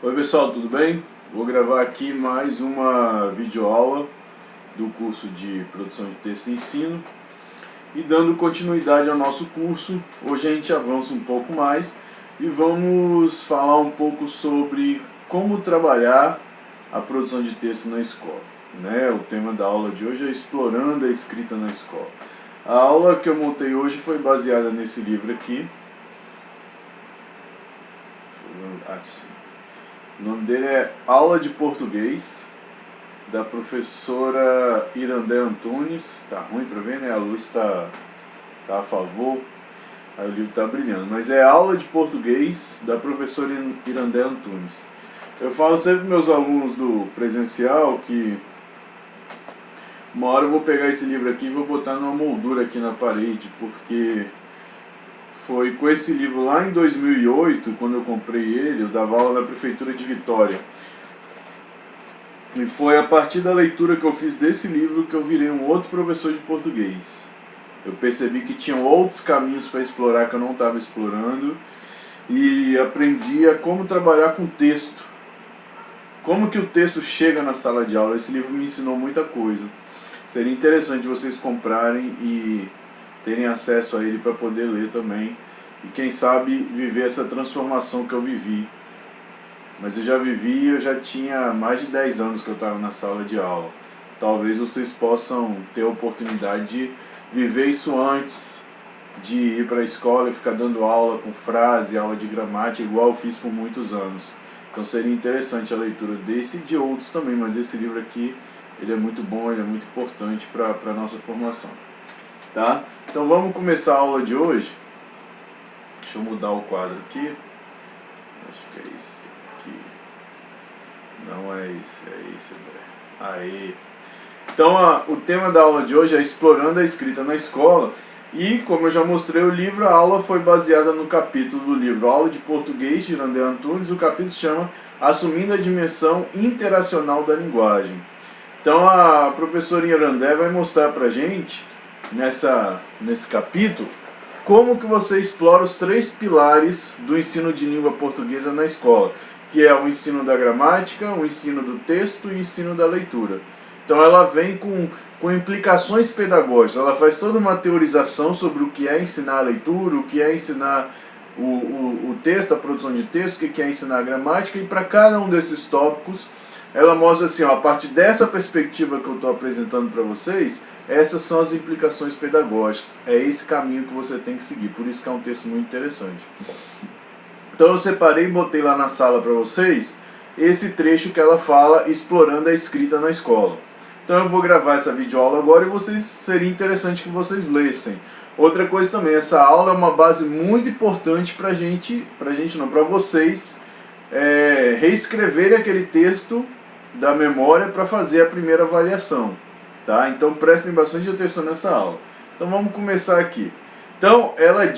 Oi pessoal, tudo bem? Vou gravar aqui mais uma videoaula do curso de Produção de Texto e Ensino. E dando continuidade ao nosso curso, hoje a gente avança um pouco mais e vamos falar um pouco sobre como trabalhar a produção de texto na escola. O tema da aula de hoje é Explorando a Escrita na Escola. A aula que eu montei hoje foi baseada nesse livro aqui. O nome dele é Aula de Português, da professora Irandé Antunes. Tá ruim pra ver, né? A luz tá a favor, aí o livro tá brilhando. Mas é Aula de Português, da professora Irandé Antunes. Eu falo sempre para meus alunos do presencial que uma hora eu vou pegar esse livro aqui e vou botar numa moldura aqui na parede, porque foi com esse livro lá em 2008, quando eu comprei ele, eu dava aula na Prefeitura de Vitória. E foi a partir da leitura que eu fiz desse livro que eu virei um outro professor de português. Eu percebi que tinham outros caminhos para explorar que eu não estava explorando e aprendi a como trabalhar com texto. Como que o texto chega na sala de aula. Esse livro me ensinou muita coisa. Seria interessante vocês comprarem e terem acesso a ele para poder ler também. E quem sabe viver essa transformação que eu vivi. Mas eu já vivi, eu já tinha mais de 10 anos que eu estava na sala de aula. Talvez vocês possam ter a oportunidade de viver isso antes de ir para a escola e ficar dando aula com frase, aula de gramática, igual eu fiz por muitos anos. Então seria interessante a leitura desse e de outros também, mas esse livro aqui, ele é muito bom, ele é muito importante para a nossa formação. Tá? Então vamos começar a aula de hoje. Deixa eu mudar o quadro aqui. Acho que é esse aqui. Não é esse, é esse, André. Aí. Então o tema da aula de hoje é Explorando a Escrita na Escola. E como eu já mostrei o livro, a aula foi baseada no capítulo do livro Aula de Português, de Irandé Antunes. O capítulo se chama Assumindo a Dimensão Interacional da Linguagem. Então a professora Irandé vai mostrar pra gente nesse capítulo, como que você explora os 3 pilares do ensino de língua portuguesa na escola, que é o ensino da gramática, o ensino do texto e o ensino da leitura. Então ela vem com implicações pedagógicas, ela faz toda uma teorização sobre o que é ensinar a leitura, o que é ensinar o texto, a produção de texto, o que é ensinar a gramática, e para cada um desses tópicos ela mostra assim, a partir dessa perspectiva que eu estou apresentando para vocês, essas são as implicações pedagógicas. É esse caminho que você tem que seguir. Por isso que é um texto muito interessante. Então eu separei e botei lá na sala para vocês esse trecho que ela fala explorando a escrita na escola. Então eu vou gravar essa videoaula agora e seria interessante que vocês lessem. Outra coisa também, essa aula é uma base muito importante para vocês reescreverem aquele texto da memória para fazer a primeira avaliação, tá? Então prestem bastante atenção nessa aula. Então vamos começar aqui. Então ela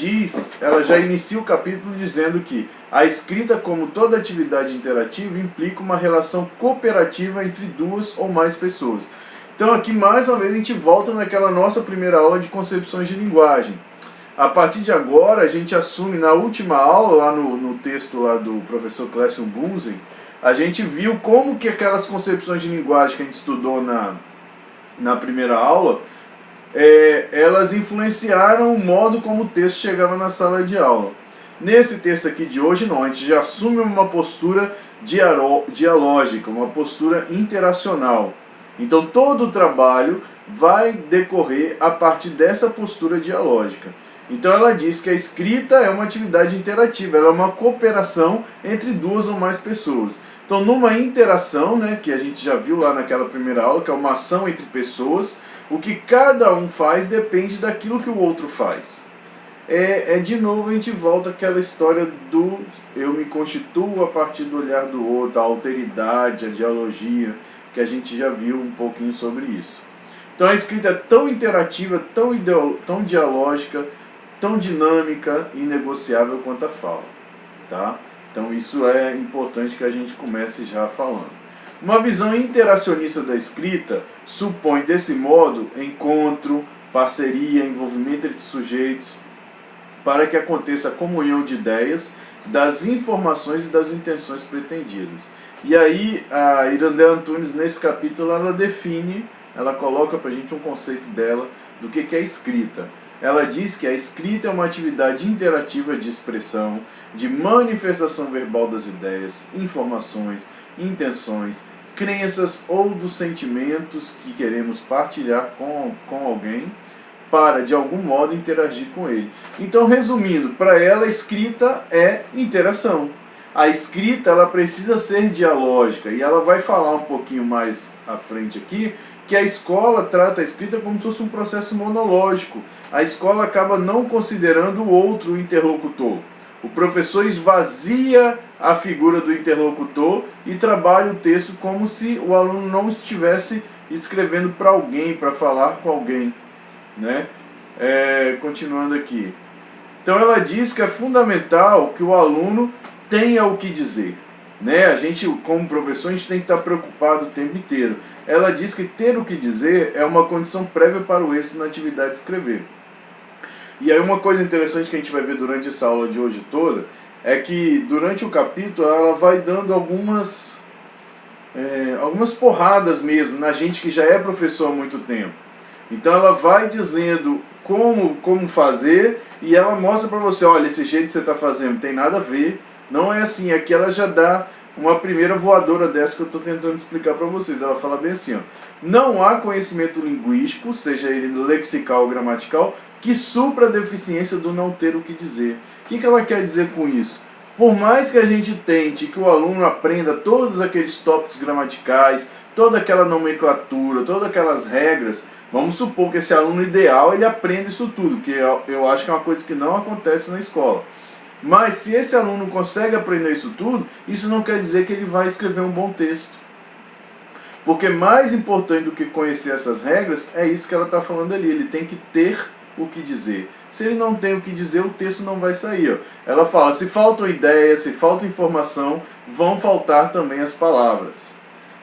já inicia o capítulo dizendo que a escrita, como toda atividade interativa, implica uma relação cooperativa entre 2 ou mais pessoas. Então aqui mais uma vez a gente volta naquela nossa primeira aula de concepções de linguagem. A partir de agora a gente assume, na última aula, lá no texto lá do professor Clécio Bunzen, a gente viu como que aquelas concepções de linguagem que a gente estudou na primeira aula, elas influenciaram o modo como o texto chegava na sala de aula. Nesse texto aqui de hoje não, a gente já assume uma postura dialógica, uma postura interacional. Então todo o trabalho vai decorrer a partir dessa postura dialógica. Então ela diz que a escrita é uma atividade interativa, ela é uma cooperação entre 2 ou mais pessoas. Então numa interação, que a gente já viu lá naquela primeira aula, que é uma ação entre pessoas, o que cada um faz depende daquilo que o outro faz. De novo a gente volta àquela história do eu me constituo a partir do olhar do outro, a alteridade, a dialogia, que a gente já viu um pouquinho sobre isso. Então a escrita é tão interativa, tão dialógica, tão dinâmica e negociável quanto a fala. Tá? Então isso é importante que a gente comece já falando. Uma visão interacionista da escrita supõe, desse modo, encontro, parceria, envolvimento entre sujeitos, para que aconteça a comunhão de ideias, das informações e das intenções pretendidas. E aí a Irandeia Antunes, nesse capítulo, ela define, ela coloca para a gente um conceito dela do que é escrita. Ela diz que a escrita é uma atividade interativa de expressão, de manifestação verbal das ideias, informações, intenções, crenças ou dos sentimentos que queremos partilhar com alguém, para, de algum modo, interagir com ele. Então, resumindo, para ela, a escrita é interação. A escrita, ela precisa ser dialógica, e ela vai falar um pouquinho mais à frente aqui, que a escola trata a escrita como se fosse um processo monológico. A escola acaba não considerando o outro interlocutor. O professor esvazia a figura do interlocutor e trabalha o texto como se o aluno não estivesse escrevendo para alguém, para falar com alguém, né? Continuando aqui. Então ela diz que é fundamental que o aluno tenha o que dizer, né? A gente, como professor, a gente tem que estar preocupado o tempo inteiro. Ela diz que ter o que dizer é uma condição prévia para o êxito na atividade de escrever. E aí uma coisa interessante que a gente vai ver durante essa aula de hoje toda é que durante o capítulo ela vai dando algumas porradas mesmo na gente que já é professor há muito tempo. Então ela vai dizendo como fazer e ela mostra para você, olha, esse jeito que você está fazendo não tem nada a ver, não é assim. Aqui ela já dá uma primeira voadora dessa que eu estou tentando explicar para vocês. Ela fala bem assim, ó, não há conhecimento linguístico, seja ele lexical ou gramatical, que supra a deficiência do não ter o que dizer. O que ela quer dizer com isso? Por mais que a gente tente que o aluno aprenda todos aqueles tópicos gramaticais, toda aquela nomenclatura, todas aquelas regras, vamos supor que esse aluno ideal ele aprenda isso tudo, que eu acho que é uma coisa que não acontece na escola. Mas se esse aluno consegue aprender isso tudo, isso não quer dizer que ele vai escrever um bom texto. Porque mais importante do que conhecer essas regras, é isso que ela está falando ali, ele tem que ter o que dizer. Se ele não tem o que dizer, o texto não vai sair. Ó. Ela fala, se faltam ideias, se falta informação, vão faltar também as palavras.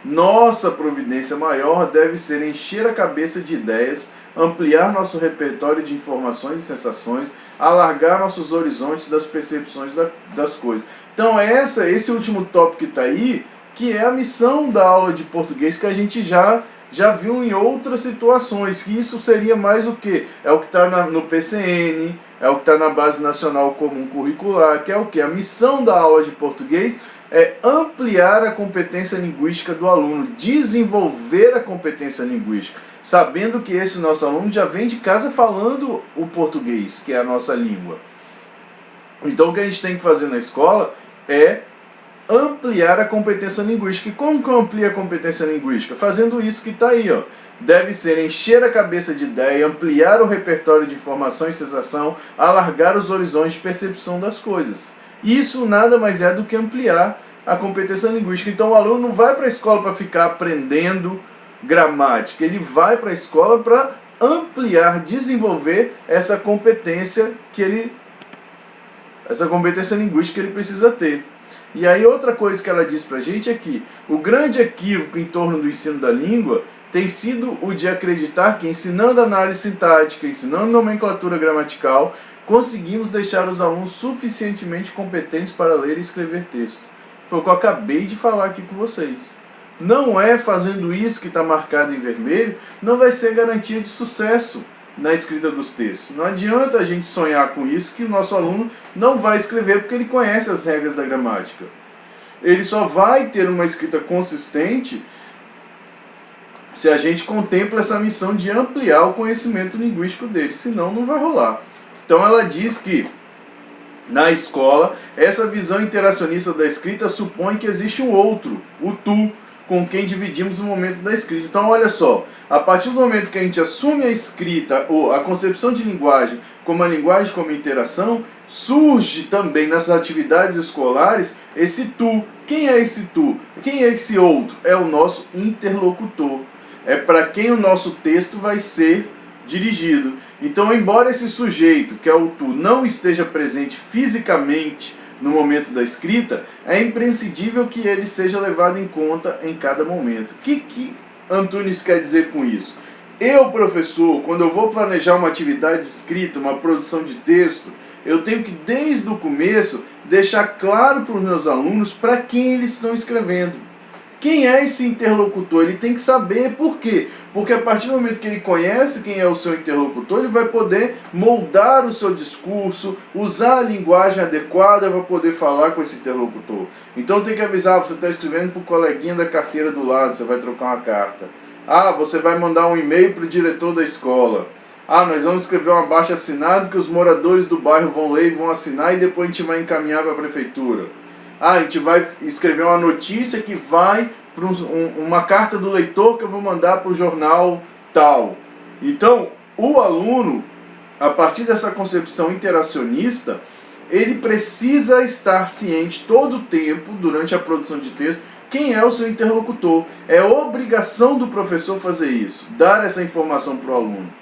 Nossa providência maior deve ser encher a cabeça de ideias, ampliar nosso repertório de informações e sensações, alargar nossos horizontes das percepções das coisas. Então esse último tópico que está aí, que é a missão da aula de português, que a gente já viu em outras situações, que isso seria mais o quê? É o que está no PCN, é o que está na Base Nacional Comum Curricular, que é o quê? A missão da aula de português é ampliar a competência linguística do aluno, desenvolver a competência linguística, sabendo que esse nosso aluno já vem de casa falando o português, que é a nossa língua. Então o que a gente tem que fazer na escola é ampliar a competência linguística. E como que eu amplio a competência linguística? Fazendo isso que está aí, ó. Deve ser encher a cabeça de ideia, ampliar o repertório de informação e sensação, alargar os horizontes de percepção das coisas. Isso nada mais é do que ampliar a competência linguística. Então o aluno não vai para a escola para ficar aprendendo gramática, ele vai para a escola para ampliar, desenvolver essa competência linguística que ele precisa ter. E aí outra coisa que ela diz pra gente é que o grande equívoco em torno do ensino da língua tem sido o de acreditar que ensinando análise sintática, ensinando nomenclatura gramatical, conseguimos deixar os alunos suficientemente competentes para ler e escrever textos. Foi o que eu acabei de falar aqui com vocês. Não é fazendo isso que está marcado em vermelho, não vai ser garantia de sucesso na escrita dos textos. Não adianta a gente sonhar com isso, que o nosso aluno não vai escrever porque ele conhece as regras da gramática. Ele só vai ter uma escrita consistente se a gente contempla essa missão de ampliar o conhecimento linguístico dele, senão não vai rolar. Então ela diz que na escola, essa visão interacionista da escrita supõe que existe um outro, o tu, com quem dividimos o momento da escrita. Então olha só, a partir do momento que a gente assume a escrita, ou a concepção de linguagem como a linguagem como interação, surge também nessas atividades escolares esse tu. Quem é esse tu? Quem é esse outro? É o nosso interlocutor. É para quem o nosso texto vai ser dirigido. Então, embora esse sujeito, que é o tu, não esteja presente fisicamente no momento da escrita, é imprescindível que ele seja levado em conta em cada momento. O que Antunes quer dizer com isso? Eu, professor, quando eu vou planejar uma atividade de escrita, uma produção de texto, eu tenho que, desde o começo, deixar claro para os meus alunos para quem eles estão escrevendo. Quem é esse interlocutor? Ele tem que saber por quê. Porque a partir do momento que ele conhece quem é o seu interlocutor, ele vai poder moldar o seu discurso, usar a linguagem adequada para poder falar com esse interlocutor. Então tem que avisar, você está escrevendo para o coleguinha da carteira do lado, você vai trocar uma carta. Ah, você vai mandar um e-mail para o diretor da escola. Ah, nós vamos escrever um abaixo-assinado que os moradores do bairro vão ler e vão assinar e depois a gente vai encaminhar para a prefeitura. Ah, a gente vai escrever uma notícia que vai para uma carta do leitor que eu vou mandar para o jornal tal. Então, o aluno, a partir dessa concepção interacionista, ele precisa estar ciente todo o tempo, durante a produção de texto, quem é o seu interlocutor. É obrigação do professor fazer isso, dar essa informação para o aluno.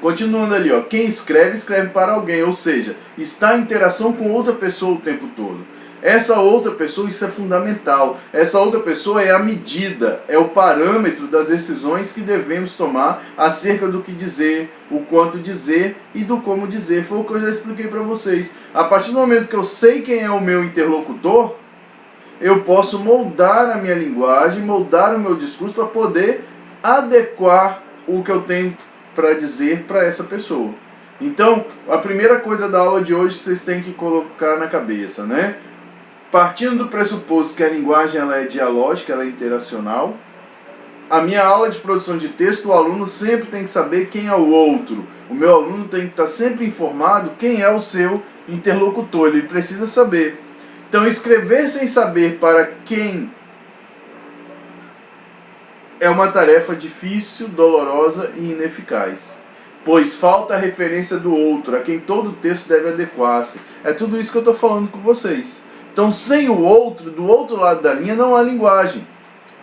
Continuando ali, ó, quem escreve, escreve para alguém, ou seja, está em interação com outra pessoa o tempo todo. Essa outra pessoa, isso é fundamental. Essa outra pessoa é a medida, é o parâmetro das decisões que devemos tomar acerca do que dizer, o quanto dizer e do como dizer. Foi o que eu já expliquei para vocês. A partir do momento que eu sei quem é o meu interlocutor, eu posso moldar a minha linguagem, moldar o meu discurso para poder adequar o que eu tenho para dizer para essa pessoa. Então, a primeira coisa da aula de hoje vocês têm que colocar na cabeça, né? Partindo do pressuposto que a linguagem ela é dialógica, ela é interacional, a minha aula de produção de texto, o aluno sempre tem que saber quem é o outro. O meu aluno tem que estar sempre informado quem é o seu interlocutor, ele precisa saber. Então, escrever sem saber para quem é uma tarefa difícil, dolorosa e ineficaz, pois falta a referência do outro, a quem todo o texto deve adequar-se. É tudo isso que eu estou falando com vocês. Então, sem o outro, do outro lado da linha, não há linguagem.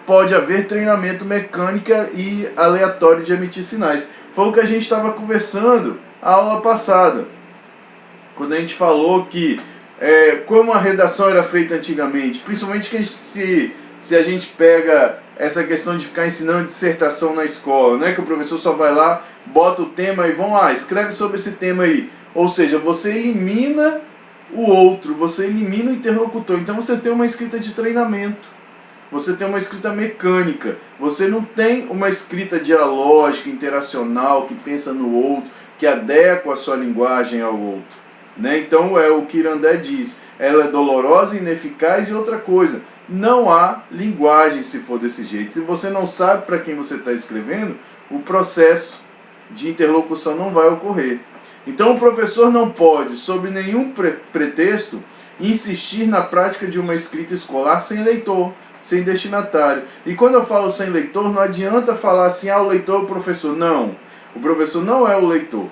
Pode haver treinamento mecânica e aleatório de emitir sinais. Foi o que a gente estava conversando a aula passada, quando a gente falou que como a redação era feita antigamente, principalmente que se a gente pega essa questão de ficar ensinando dissertação na escola, né? Que o professor só vai lá, bota o tema e vão lá, escreve sobre esse tema aí. Ou seja, você elimina o outro, você elimina o interlocutor. Então você tem uma escrita de treinamento, você tem uma escrita mecânica, você não tem uma escrita dialógica, interacional, que pensa no outro, que adequa a sua linguagem ao outro, né? Então é o que Irandé diz, ela é dolorosa, ineficaz e outra coisa, não há linguagem se for desse jeito. Se você não sabe para quem você está escrevendo, o processo de interlocução não vai ocorrer. Então o professor não pode, sob nenhum pretexto, insistir na prática de uma escrita escolar sem leitor, sem destinatário. E quando eu falo sem leitor, não adianta falar assim, o leitor é o professor. Não, o professor não é o leitor.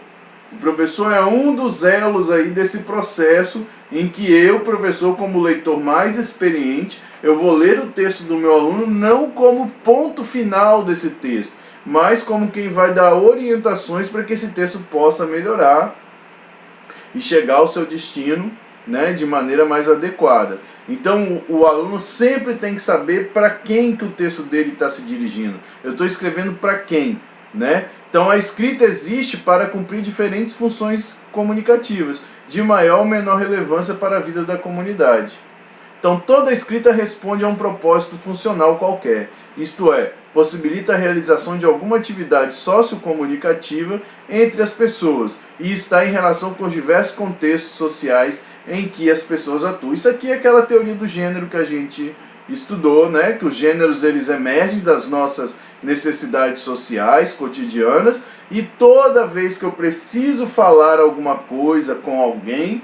O professor é um dos elos aí desse processo em que eu, professor, como leitor mais experiente, eu vou ler o texto do meu aluno não como ponto final desse texto, mas como quem vai dar orientações para que esse texto possa melhorar e chegar ao seu destino, né, de maneira mais adequada. Então o aluno sempre tem que saber para quem que o texto dele está se dirigindo. Eu estou escrevendo para quem, né? Então a escrita existe para cumprir diferentes funções comunicativas, de maior ou menor relevância para a vida da comunidade. Então toda escrita responde a um propósito funcional qualquer, isto é, possibilita a realização de alguma atividade sociocomunicativa entre as pessoas e está em relação com os diversos contextos sociais em que as pessoas atuam. Isso aqui é aquela teoria do gênero que a gente estudou, né? Que os gêneros eles emergem das nossas necessidades sociais, cotidianas, e toda vez que eu preciso falar alguma coisa com alguém,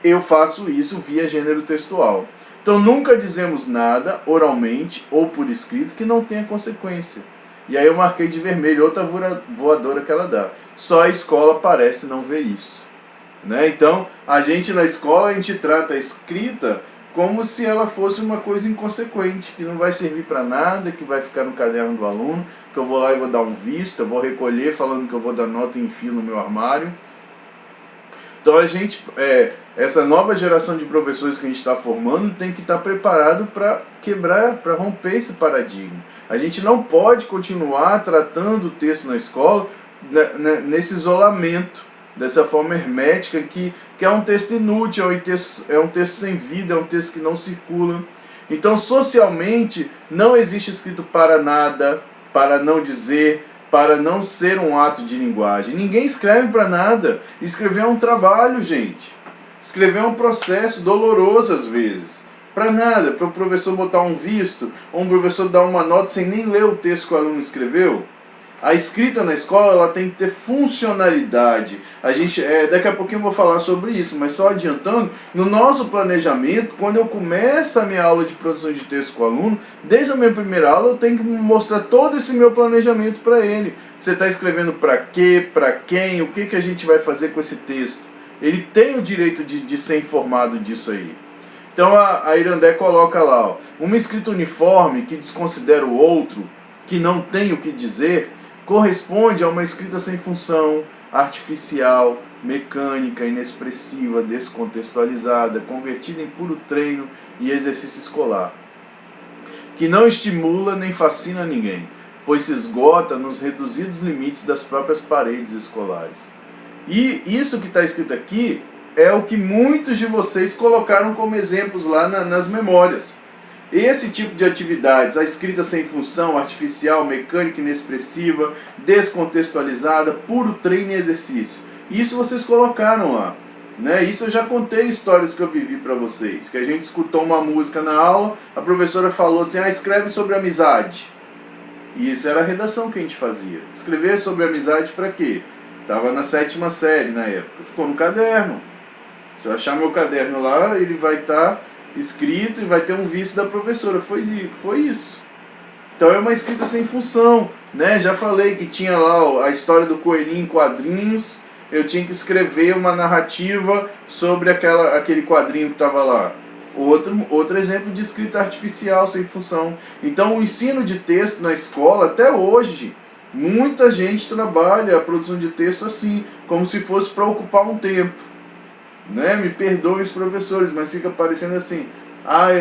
eu faço isso via gênero textual. Então nunca dizemos nada oralmente ou por escrito que não tenha consequência. E aí eu marquei de vermelho outra voadora que ela dá. Só a escola parece não ver isso, né? Então a gente na escola a gente trata a escrita como se ela fosse uma coisa inconsequente, que não vai servir para nada, que vai ficar no caderno do aluno, que eu vou lá e vou dar um visto, eu vou recolher falando que eu vou dar nota e enfio no meu armário. Então a gente, essa nova geração de professores que a gente está formando tem que estar preparado para quebrar, para romper esse paradigma. A gente não pode continuar tratando o texto na escola nesse isolamento, dessa forma hermética, que é um texto inútil, é um texto sem vida, é um texto que não circula. Então, socialmente, não existe escrito para nada, para não dizer, para não ser um ato de linguagem. Ninguém escreve para nada. Escrever é um trabalho, gente. Escrever é um processo doloroso às vezes. Para nada, para o professor botar um visto, ou um professor dar uma nota sem nem ler o texto que o aluno escreveu. A escrita na escola ela tem que ter funcionalidade. Daqui a pouquinho eu vou falar sobre isso, mas só adiantando, no nosso planejamento, quando eu começo a minha aula de produção de texto com o aluno, desde a minha primeira aula eu tenho que mostrar todo esse meu planejamento para ele. Você está escrevendo para quê, para quem, o que a gente vai fazer com esse texto. Ele tem o direito de ser informado disso aí. Então a Irandé coloca lá, ó, uma escrita uniforme que desconsidera o outro, que não tem o que dizer, corresponde a uma escrita sem função, artificial, mecânica, inexpressiva, descontextualizada, convertida em puro treino e exercício escolar, que não estimula nem fascina ninguém, pois se esgota nos reduzidos limites das próprias paredes escolares. E isso que está escrito aqui é o que muitos de vocês colocaram como exemplos lá nas memórias. Esse tipo de atividades, a escrita sem função, artificial, mecânica, inexpressiva, descontextualizada, puro treino e exercício. Isso vocês colocaram lá. Né? Isso eu já contei histórias que eu vivi para vocês. Que a gente escutou uma música na aula, a professora falou assim, escreve sobre amizade. E isso era a redação que a gente fazia. Escrever sobre amizade para quê? Estava na 7ª série na época. Ficou no caderno. Se eu achar meu caderno lá, ele vai estar escrito e vai ter um vício da professora. Foi isso. Então é uma escrita sem função, né? Já falei que tinha lá a história do coelhinho em quadrinhos. Eu tinha que escrever uma narrativa sobre aquele quadrinho que estava lá. Outro exemplo de escrita artificial sem função. Então o ensino de texto na escola, até hoje, muita gente trabalha a produção de texto assim, como se fosse para ocupar um tempo. Né? Me perdoem os professores, mas fica parecendo assim,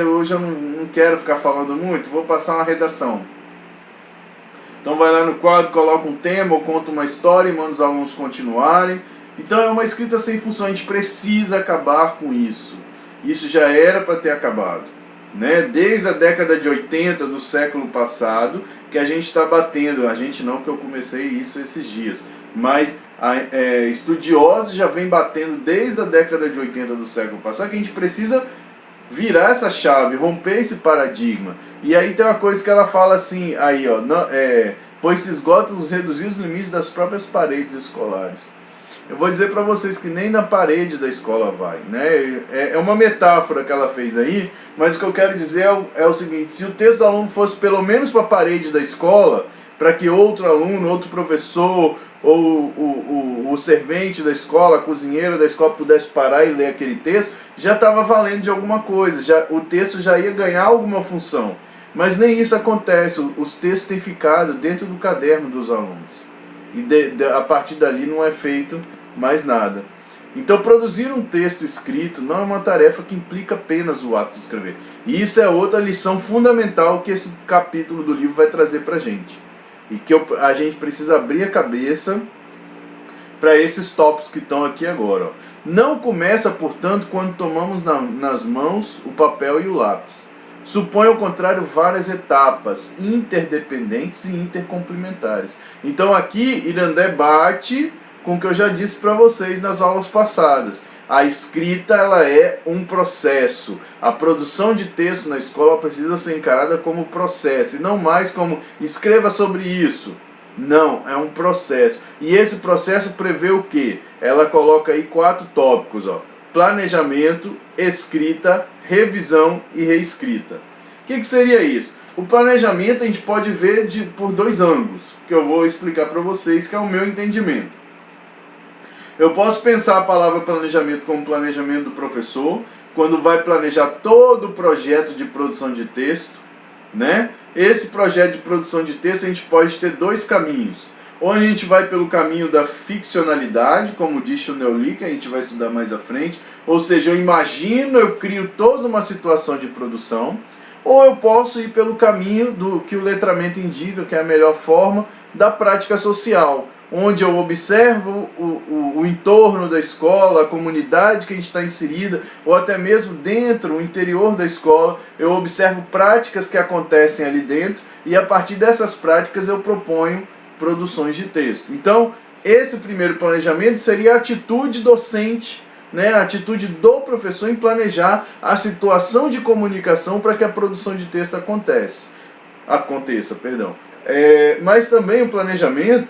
hoje eu não quero ficar falando muito, vou passar uma redação. Então vai lá no quadro, coloca um tema ou conta uma história e manda os alunos continuarem. Então é uma escrita sem função, a gente precisa acabar com isso. Isso já era para ter acabado. Né? Desde a década de 80 do século passado, que a gente está batendo, a gente não, que eu comecei isso esses dias, mas estudiosos já vem batendo desde a década de 80 do século passado, que a gente precisa virar essa chave, romper esse paradigma. E aí tem uma coisa que ela fala assim, pois se esgotam os reduzidos limites das próprias paredes escolares. Eu vou dizer para vocês que nem na parede da escola vai, né? É uma metáfora que ela fez aí, mas o que eu quero dizer é o seguinte, se o texto do aluno fosse pelo menos para a parede da escola, para que outro aluno, outro professor, ou o servente da escola, a cozinheira da escola pudesse parar e ler aquele texto, já estava valendo de alguma coisa, o texto já ia ganhar alguma função. Mas nem isso acontece, os textos têm ficado dentro do caderno dos alunos. E a partir dali não é feito mais nada. Então produzir um texto escrito não é uma tarefa que implica apenas o ato de escrever. E isso é outra lição fundamental que esse capítulo do livro vai trazer para a gente. E que a gente precisa abrir a cabeça para esses tópicos que estão aqui agora. Não começa, portanto, quando tomamos nas mãos o papel e o lápis. Supõe, ao contrário, várias etapas interdependentes e intercomplementares. Então aqui, Irandé bate com o que eu já disse para vocês nas aulas passadas. A escrita ela é um processo. A produção de texto na escola precisa ser encarada como processo, e não mais como escreva sobre isso. Não, é um processo. E esse processo prevê o quê? Ela coloca aí 4 tópicos, ó. Planejamento, escrita, revisão e reescrita. O que seria isso? O planejamento a gente pode ver por 2 ângulos, que eu vou explicar para vocês, que é o meu entendimento. Eu posso pensar a palavra planejamento como planejamento do professor, quando vai planejar todo o projeto de produção de texto, né? Esse projeto de produção de texto a gente pode ter 2 caminhos. Ou a gente vai pelo caminho da ficcionalidade, como diz o Neoli, que a gente vai estudar mais à frente. Ou seja, eu imagino, eu crio toda uma situação de produção. Ou eu posso ir pelo caminho do que o letramento indica, que é a melhor forma, da prática social. onde eu observo o entorno da escola, a comunidade que a gente está inserida, ou até mesmo dentro, o interior da escola, eu observo práticas que acontecem ali dentro, e a partir dessas práticas eu proponho produções de texto. Então, esse primeiro planejamento seria a atitude docente, né, a atitude do professor em planejar a situação de comunicação para que a produção de texto aconteça. Mas também o planejamento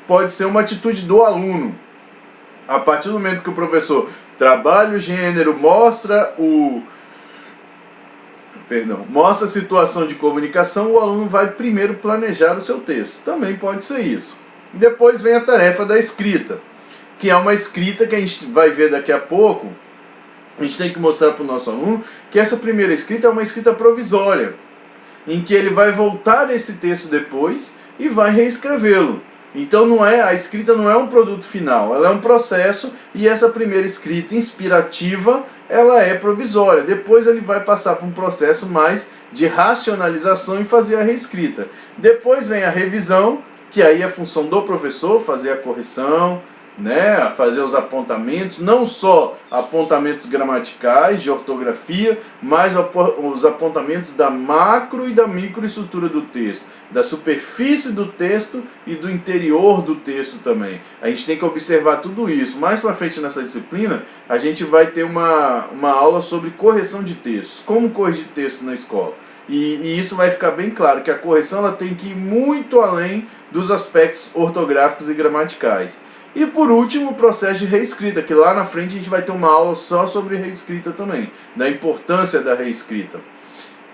pode ser uma atitude do aluno. A partir do momento que o professor trabalha o gênero, mostra a situação de comunicação, o aluno vai primeiro planejar o seu texto. Também pode ser isso. Depois vem a tarefa da escrita, que é uma escrita que a gente vai ver daqui a pouco. A gente tem que mostrar para o nosso aluno que essa primeira escrita é uma escrita provisória, em que ele vai voltar esse texto depois e vai reescrevê-lo. Então a escrita não é um produto final, ela é um processo, e essa primeira escrita inspirativa, ela é provisória. Depois ele vai passar por um processo mais de racionalização e fazer a reescrita. Depois vem a revisão, que aí é a função do professor, fazer a correção, né, fazer os apontamentos, não só apontamentos gramaticais, de ortografia, mas os apontamentos da macro e da microestrutura do texto, da superfície do texto e do interior do texto também. A gente tem que observar tudo isso. Mais para frente nessa disciplina, a gente vai ter uma aula sobre correção de textos, como corrigir texto na escola. E isso vai ficar bem claro, que a correção ela tem que ir muito além dos aspectos ortográficos e gramaticais. E por último, o processo de reescrita, que lá na frente a gente vai ter uma aula só sobre reescrita também, da importância da reescrita.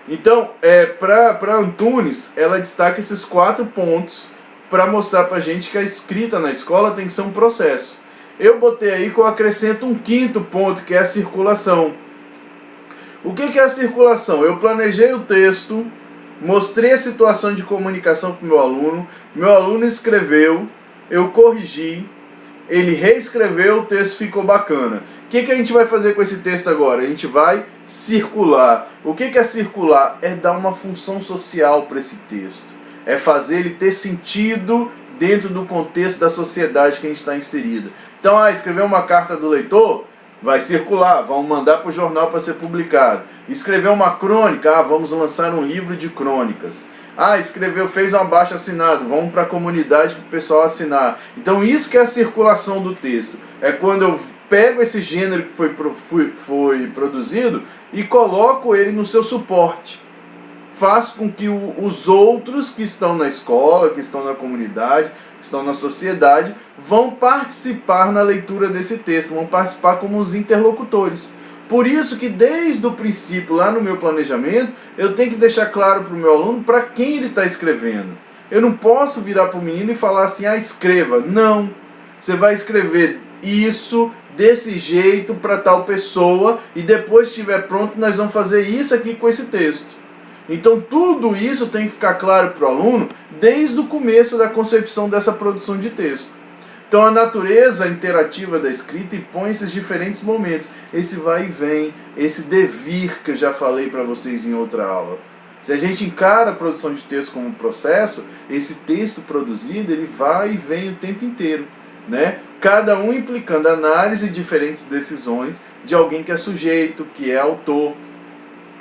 Então, para Antunes, ela destaca esses 4 pontos para mostrar para a gente que a escrita na escola tem que ser um processo. Eu botei aí que eu acrescento um 5º ponto, que é a circulação. O que é a circulação? Eu planejei o texto, mostrei a situação de comunicação para o meu aluno escreveu, eu corrigi, ele reescreveu, o texto ficou bacana. O que a gente vai fazer com esse texto agora? A gente vai circular. O que é circular? É dar uma função social para esse texto. É fazer ele ter sentido dentro do contexto da sociedade que a gente está inserido. Então, escrever uma carta do leitor, vai circular, vamos mandar para o jornal para ser publicado. Escrever uma crônica, vamos lançar um livro de crônicas. Fez um abaixo-assinado, vamos para a comunidade para o pessoal assinar. Então isso que é a circulação do texto. É quando eu pego esse gênero que foi produzido e coloco ele no seu suporte. Faço com que os outros que estão na escola, que estão na comunidade, que estão na sociedade, vão participar na leitura desse texto, vão participar como os interlocutores. Por isso que desde o princípio, lá no meu planejamento, eu tenho que deixar claro para o meu aluno para quem ele está escrevendo. Eu não posso virar para o menino e falar assim, escreva. Não, você vai escrever isso desse jeito para tal pessoa e depois que estiver pronto nós vamos fazer isso aqui com esse texto. Então tudo isso tem que ficar claro para o aluno desde o começo da concepção dessa produção de texto. Então a natureza interativa da escrita impõe esses diferentes momentos, esse vai e vem, esse devir que eu já falei para vocês em outra aula. Se a gente encara a produção de texto como um processo, esse texto produzido ele vai e vem o tempo inteiro, né? Cada um implicando análise de diferentes decisões de alguém que é sujeito, que é autor,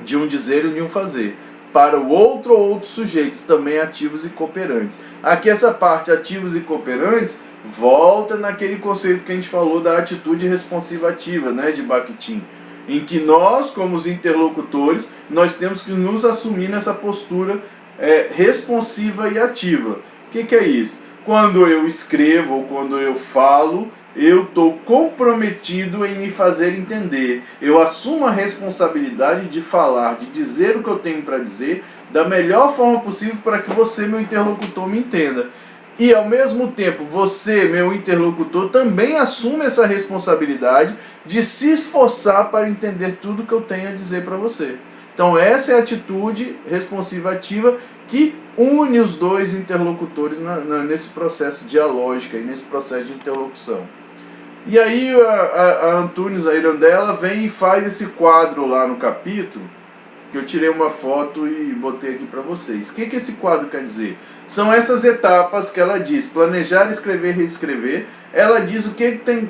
de um dizer e de um fazer. Para o outro ou outros sujeitos, também ativos e cooperantes. Aqui essa parte ativos e cooperantes volta naquele conceito que a gente falou da atitude responsiva ativa, né, de Bakhtin, em que nós, como os interlocutores, nós temos que nos assumir nessa postura responsiva e ativa. O que é isso? Quando eu escrevo ou quando eu falo, eu estou comprometido em me fazer entender. Eu assumo a responsabilidade de falar, de dizer o que eu tenho para dizer, da melhor forma possível para que você, meu interlocutor, me entenda. E ao mesmo tempo, você, meu interlocutor, também assume essa responsabilidade de se esforçar para entender tudo que eu tenho a dizer para você. Então essa é a atitude responsiva ativa que une os dois interlocutores nesse processo dialógico, nesse processo de interlocução. E aí a Antunes, a Irandela, vem e faz esse quadro lá no capítulo, que eu tirei uma foto e botei aqui para vocês. O que esse quadro quer dizer? São essas etapas que ela diz: planejar, escrever, reescrever. Ela diz o que tem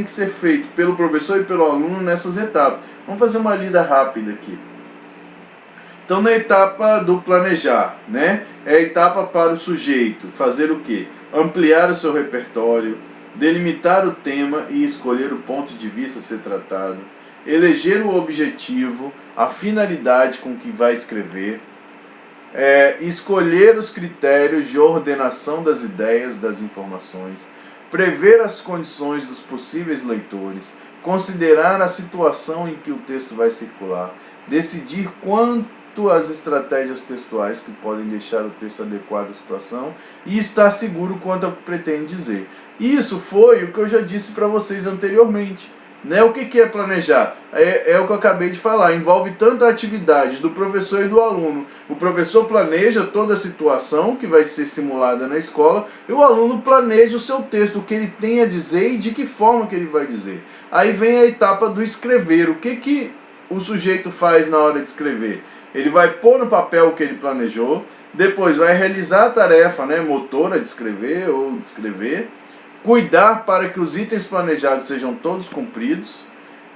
que ser feito pelo professor e pelo aluno nessas etapas. Vamos fazer uma lida rápida aqui. Então, na etapa do planejar, né? É a etapa para o sujeito fazer o quê? Ampliar o seu repertório, delimitar o tema e escolher o ponto de vista a ser tratado, eleger o objetivo, a finalidade com que vai escrever, escolher os critérios de ordenação das ideias, das informações, prever as condições dos possíveis leitores, considerar a situação em que o texto vai circular, decidir quanto as estratégias textuais que podem deixar o texto adequado à situação e estar seguro quanto ao que pretende dizer. Isso foi o que eu já disse para vocês anteriormente. Né? O que é planejar? É o que eu acabei de falar, envolve tanto a atividade do professor e do aluno. O professor planeja toda a situação que vai ser simulada na escola e o aluno planeja o seu texto, o que ele tem a dizer e de que forma que ele vai dizer. Aí vem a etapa do escrever. O que o sujeito faz na hora de escrever? Ele vai pôr no papel o que ele planejou, depois vai realizar a tarefa, né, motora de escrever ou de escrever, cuidar para que os itens planejados sejam todos cumpridos.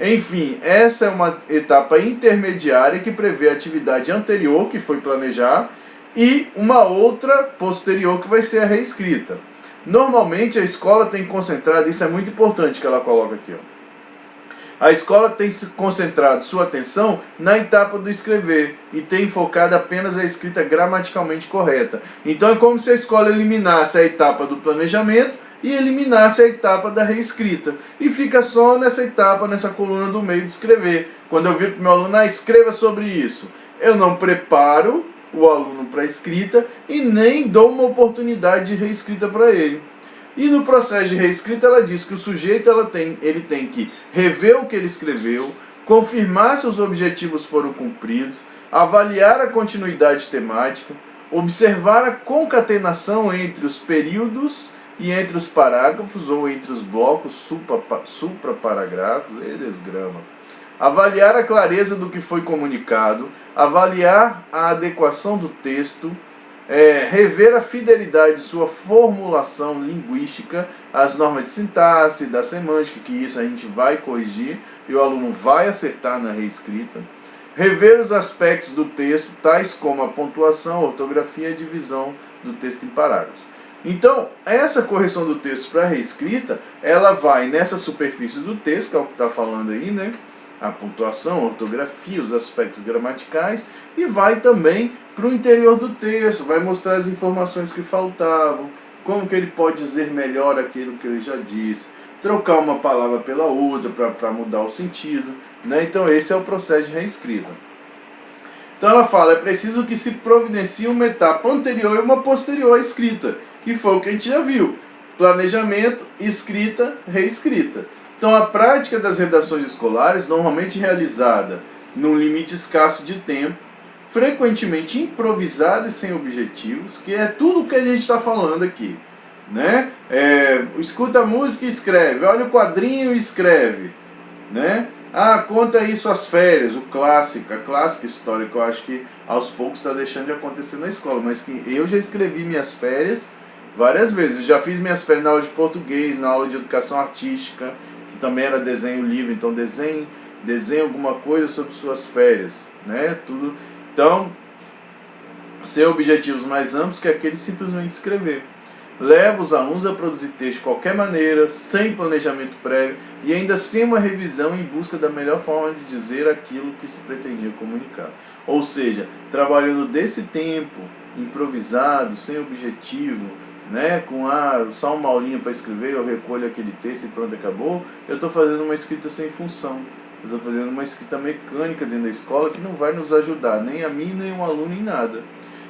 Enfim, essa é uma etapa intermediária que prevê a atividade anterior, que foi planejar, e uma outra posterior, que vai ser a reescrita. Normalmente a escola tem concentrado, isso é muito importante que ela coloca aqui, ó. A escola tem concentrado sua atenção na etapa do escrever e tem focado apenas a escrita gramaticalmente correta. Então é como se a escola eliminasse a etapa do planejamento e eliminasse a etapa da reescrita. E fica só nessa etapa, nessa coluna do meio de escrever. Quando eu viro para o meu aluno, escreva sobre isso, eu não preparo o aluno para a escrita e nem dou uma oportunidade de reescrita para ele. E no processo de reescrita ela diz que o sujeito ele tem que rever o que ele escreveu, confirmar se os objetivos foram cumpridos, avaliar a continuidade temática, observar a concatenação entre os períodos e entre os parágrafos ou entre os blocos supraparágrafos, desgrama. Avaliar a clareza do que foi comunicado, avaliar a adequação do texto, rever a fidelidade de sua formulação linguística, as normas de sintaxe, da semântica, que isso a gente vai corrigir e o aluno vai acertar na reescrita. Rever os aspectos do texto, tais como a pontuação, a ortografia e a divisão do texto em parágrafos. Então, essa correção do texto para a reescrita, ela vai nessa superfície do texto, que é o que está falando aí, né? A pontuação, a ortografia, os aspectos gramaticais, e vai também para o interior do texto, vai mostrar as informações que faltavam, como que ele pode dizer melhor aquilo que ele já disse, trocar uma palavra pela outra para mudar o sentido, né? Então esse é o processo de reescrita. Então ela fala, é preciso que se providencie uma etapa anterior e uma posterior à escrita, que foi o que a gente já viu, planejamento, escrita, reescrita. Então a prática das redações escolares, normalmente realizada num limite escasso de tempo, frequentemente improvisada e sem objetivos, que é tudo o que a gente está falando aqui, né? Escuta a música e escreve, olha o quadrinho e escreve, né? Conta aí suas férias, a clássica história que eu acho que aos poucos está deixando de acontecer na escola, mas que eu já escrevi minhas férias várias vezes. Eu já fiz minhas férias na aula de português, na aula de educação artística, que também era desenho livre, então desenhe alguma coisa sobre suas férias, né? Tudo. Então, ser objetivos mais amplos que aquele simplesmente escrever. Leva os alunos a produzir texto de qualquer maneira, sem planejamento prévio e ainda sem uma revisão em busca da melhor forma de dizer aquilo que se pretendia comunicar. Ou seja, trabalhando desse tempo, improvisado, sem objetivo, né, com só uma aulinha para escrever, eu recolho aquele texto e pronto, acabou, eu estou fazendo uma escrita sem função. Eu estou fazendo uma escrita mecânica dentro da escola que não vai nos ajudar, nem a mim, nem o aluno, em nada.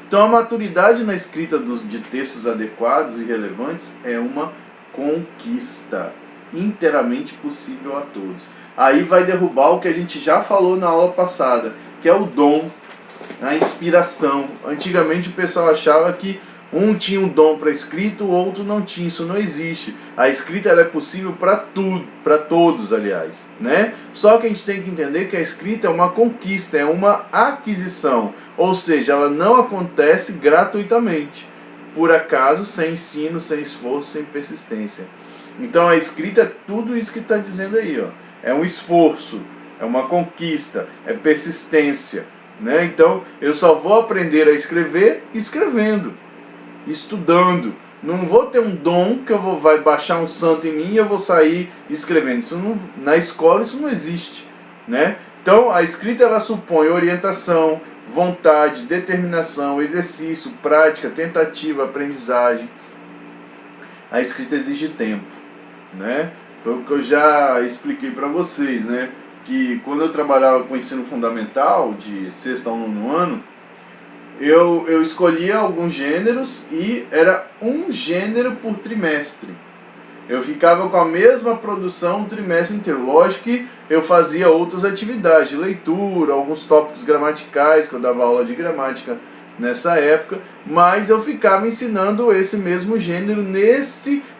Então a maturidade na escrita de textos adequados e relevantes é uma conquista inteiramente possível a todos. Aí vai derrubar o que a gente já falou na aula passada, que é o dom, a inspiração. Antigamente o pessoal achava que Um tinha um dom para escrita, o outro não tinha. Isso não existe. A escrita ela é possível para tudo, para todos, aliás, né? Só que a gente tem que entender que a escrita é uma conquista, é uma aquisição, ou seja, ela não acontece gratuitamente, por acaso, sem ensino, sem esforço, sem persistência. Então a escrita é tudo isso que está dizendo aí, ó. É um esforço, é uma conquista, é persistência, né? Então eu só vou aprender a escrever escrevendo, estudando. Não vou ter um dom que vai baixar um santo em mim e eu vou sair escrevendo. Isso não, na escola isso não existe, né? Então a escrita ela supõe orientação, vontade, determinação, exercício, prática, tentativa, aprendizagem. A escrita exige tempo, né? Foi o que eu já expliquei para vocês, né? Que quando eu trabalhava com ensino fundamental, de sexto ao nono ano, eu escolhia alguns gêneros e era um gênero por trimestre. Eu ficava com a mesma produção o trimestre inteiro. Lógico que eu fazia outras atividades, de leitura, alguns tópicos gramaticais, que eu dava aula de gramática nessa época, mas eu ficava ensinando esse mesmo gênero,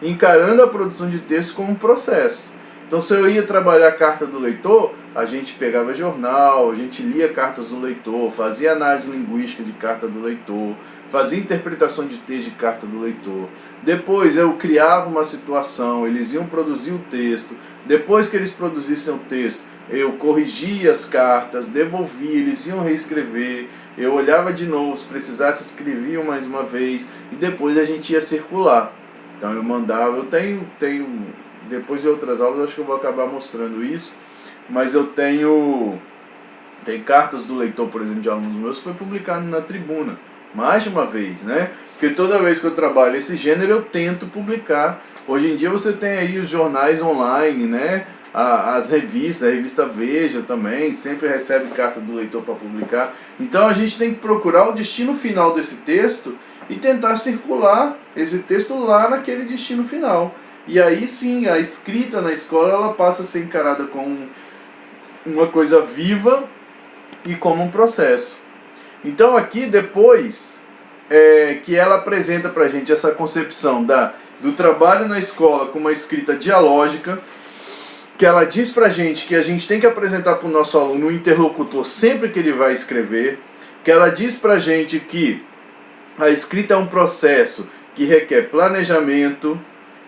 encarando a produção de texto como um processo. Então, se eu ia trabalhar a carta do leitor, a gente pegava jornal, a gente lia cartas do leitor, fazia análise linguística de carta do leitor, fazia interpretação de texto de carta do leitor. Depois eu criava uma situação, eles iam produzir o texto. Depois que eles produzissem o texto, eu corrigia as cartas, devolvia, eles iam reescrever. Eu olhava de novo, se precisasse escreviam mais uma vez e depois a gente ia circular. Então eu mandava, eu tenho depois de outras aulas acho que eu vou acabar mostrando isso, mas eu tenho cartas do leitor, por exemplo, de alunos meus que foi publicado na Tribuna, mais de uma vez, né? Porque toda vez que eu trabalho esse gênero eu tento publicar. Hoje em dia você tem aí os jornais online, né? As revistas, a revista Veja também, sempre recebe carta do leitor para publicar. Então a gente tem que procurar o destino final desse texto e tentar circular esse texto lá naquele destino final. E aí sim, a escrita na escola ela passa a ser encarada como uma coisa viva e como um processo. Então aqui depois que ela apresenta para a gente essa concepção do trabalho na escola com uma escrita dialógica, que ela diz pra gente que a gente tem que apresentar para o nosso aluno um interlocutor sempre que ele vai escrever, que ela diz pra gente que a escrita é um processo que requer planejamento,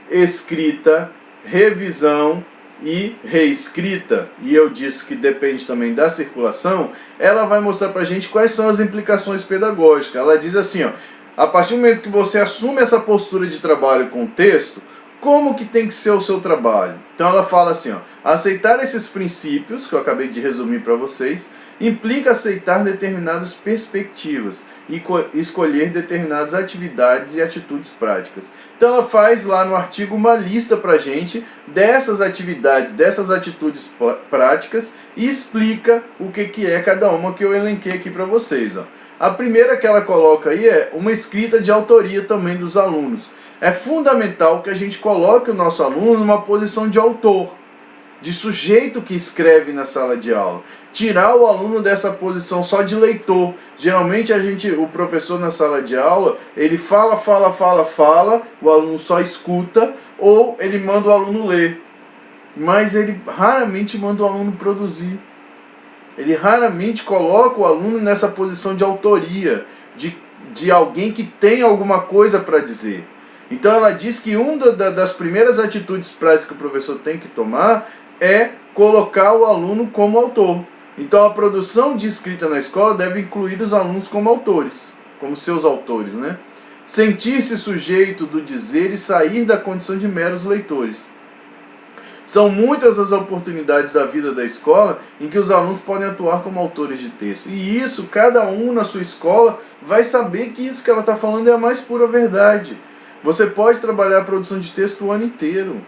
escrita, revisão e reescrita, e eu disse que depende também da circulação. Ela vai mostrar pra gente quais são as implicações pedagógicas. Ela diz assim, ó, a partir do momento que você assume essa postura de trabalho com o texto, como que tem que ser o seu trabalho? Então ela fala assim, ó, aceitar esses princípios, que eu acabei de resumir para vocês, implica aceitar determinadas perspectivas e escolher determinadas atividades e atitudes práticas. Então ela faz lá no artigo uma lista para a gente dessas atividades, dessas atitudes práticas e explica o que é cada uma que eu elenquei aqui para vocês, ó. A primeira que ela coloca aí é uma escrita de autoria também dos alunos. É fundamental que a gente coloque o nosso aluno numa posição de autor, de sujeito que escreve na sala de aula. Tirar o aluno dessa posição só de leitor. Geralmente o professor na sala de aula, ele fala, o aluno só escuta, ou ele manda o aluno ler. Mas ele raramente manda o aluno produzir. Ele raramente coloca o aluno nessa posição de autoria, de alguém que tem alguma coisa para dizer. Então ela diz que uma das primeiras atitudes práticas que o professor tem que tomar é colocar o aluno como autor. Então a produção de escrita na escola deve incluir os alunos como autores, como seus autores, né? Sentir-se sujeito do dizer e sair da condição de meros leitores. São muitas as oportunidades da vida da escola em que os alunos podem atuar como autores de texto. E isso, cada um na sua escola vai saber que isso que ela está falando é a mais pura verdade. Você pode trabalhar a produção de texto o ano inteiro.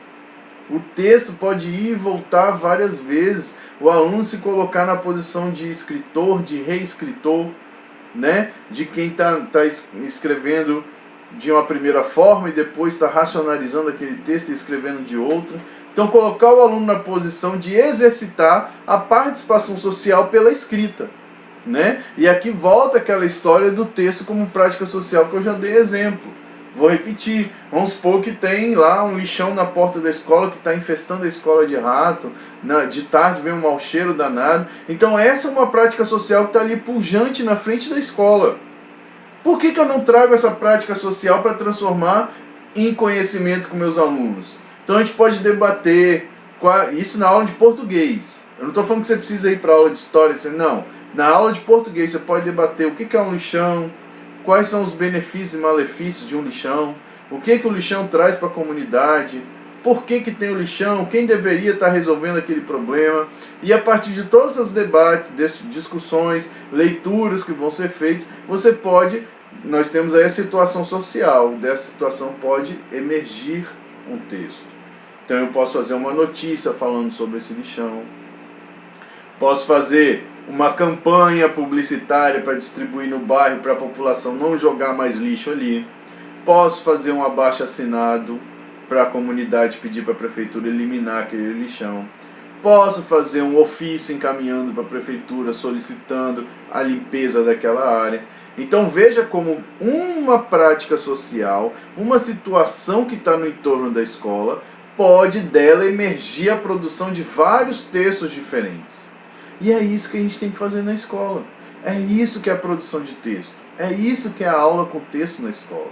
O texto pode ir e voltar várias vezes. O aluno se colocar na posição de escritor, de reescritor, né? De quem está escrevendo de uma primeira forma e depois está racionalizando aquele texto e escrevendo de outra. Então colocar o aluno na posição de exercitar a participação social pela escrita. né? E aqui volta aquela história do texto como prática social que eu já dei exemplo. Vou repetir, vamos supor que tem lá um lixão na porta da escola que está infestando a escola de rato, de tarde vem um mau cheiro danado. Então essa é uma prática social que está ali pujante na frente da escola. Por que eu não trago essa prática social para transformar em conhecimento com meus alunos? Então a gente pode debater isso na aula de português. Eu não estou falando que você precisa ir para a aula de história, não. Na aula de português você pode debater o que é um lixão, quais são os benefícios e malefícios de um lixão, o que o lixão traz para a comunidade, por que tem o lixão, quem deveria estar resolvendo aquele problema. E a partir de todos os debates, discussões, leituras que vão ser feitas, nós temos aí a situação social, dessa situação pode emergir um texto. Então eu posso fazer uma notícia falando sobre esse lixão, posso fazer uma campanha publicitária para distribuir no bairro para a população não jogar mais lixo ali, posso fazer um abaixo-assinado para a comunidade pedir para a prefeitura eliminar aquele lixão, posso fazer um ofício encaminhando para a prefeitura solicitando a limpeza daquela área. Então veja como uma prática social, uma situação que está no entorno da escola, pode dela emergir a produção de vários textos diferentes. E é isso que a gente tem que fazer na escola. É isso que é a produção de texto. É isso que é a aula com texto na escola.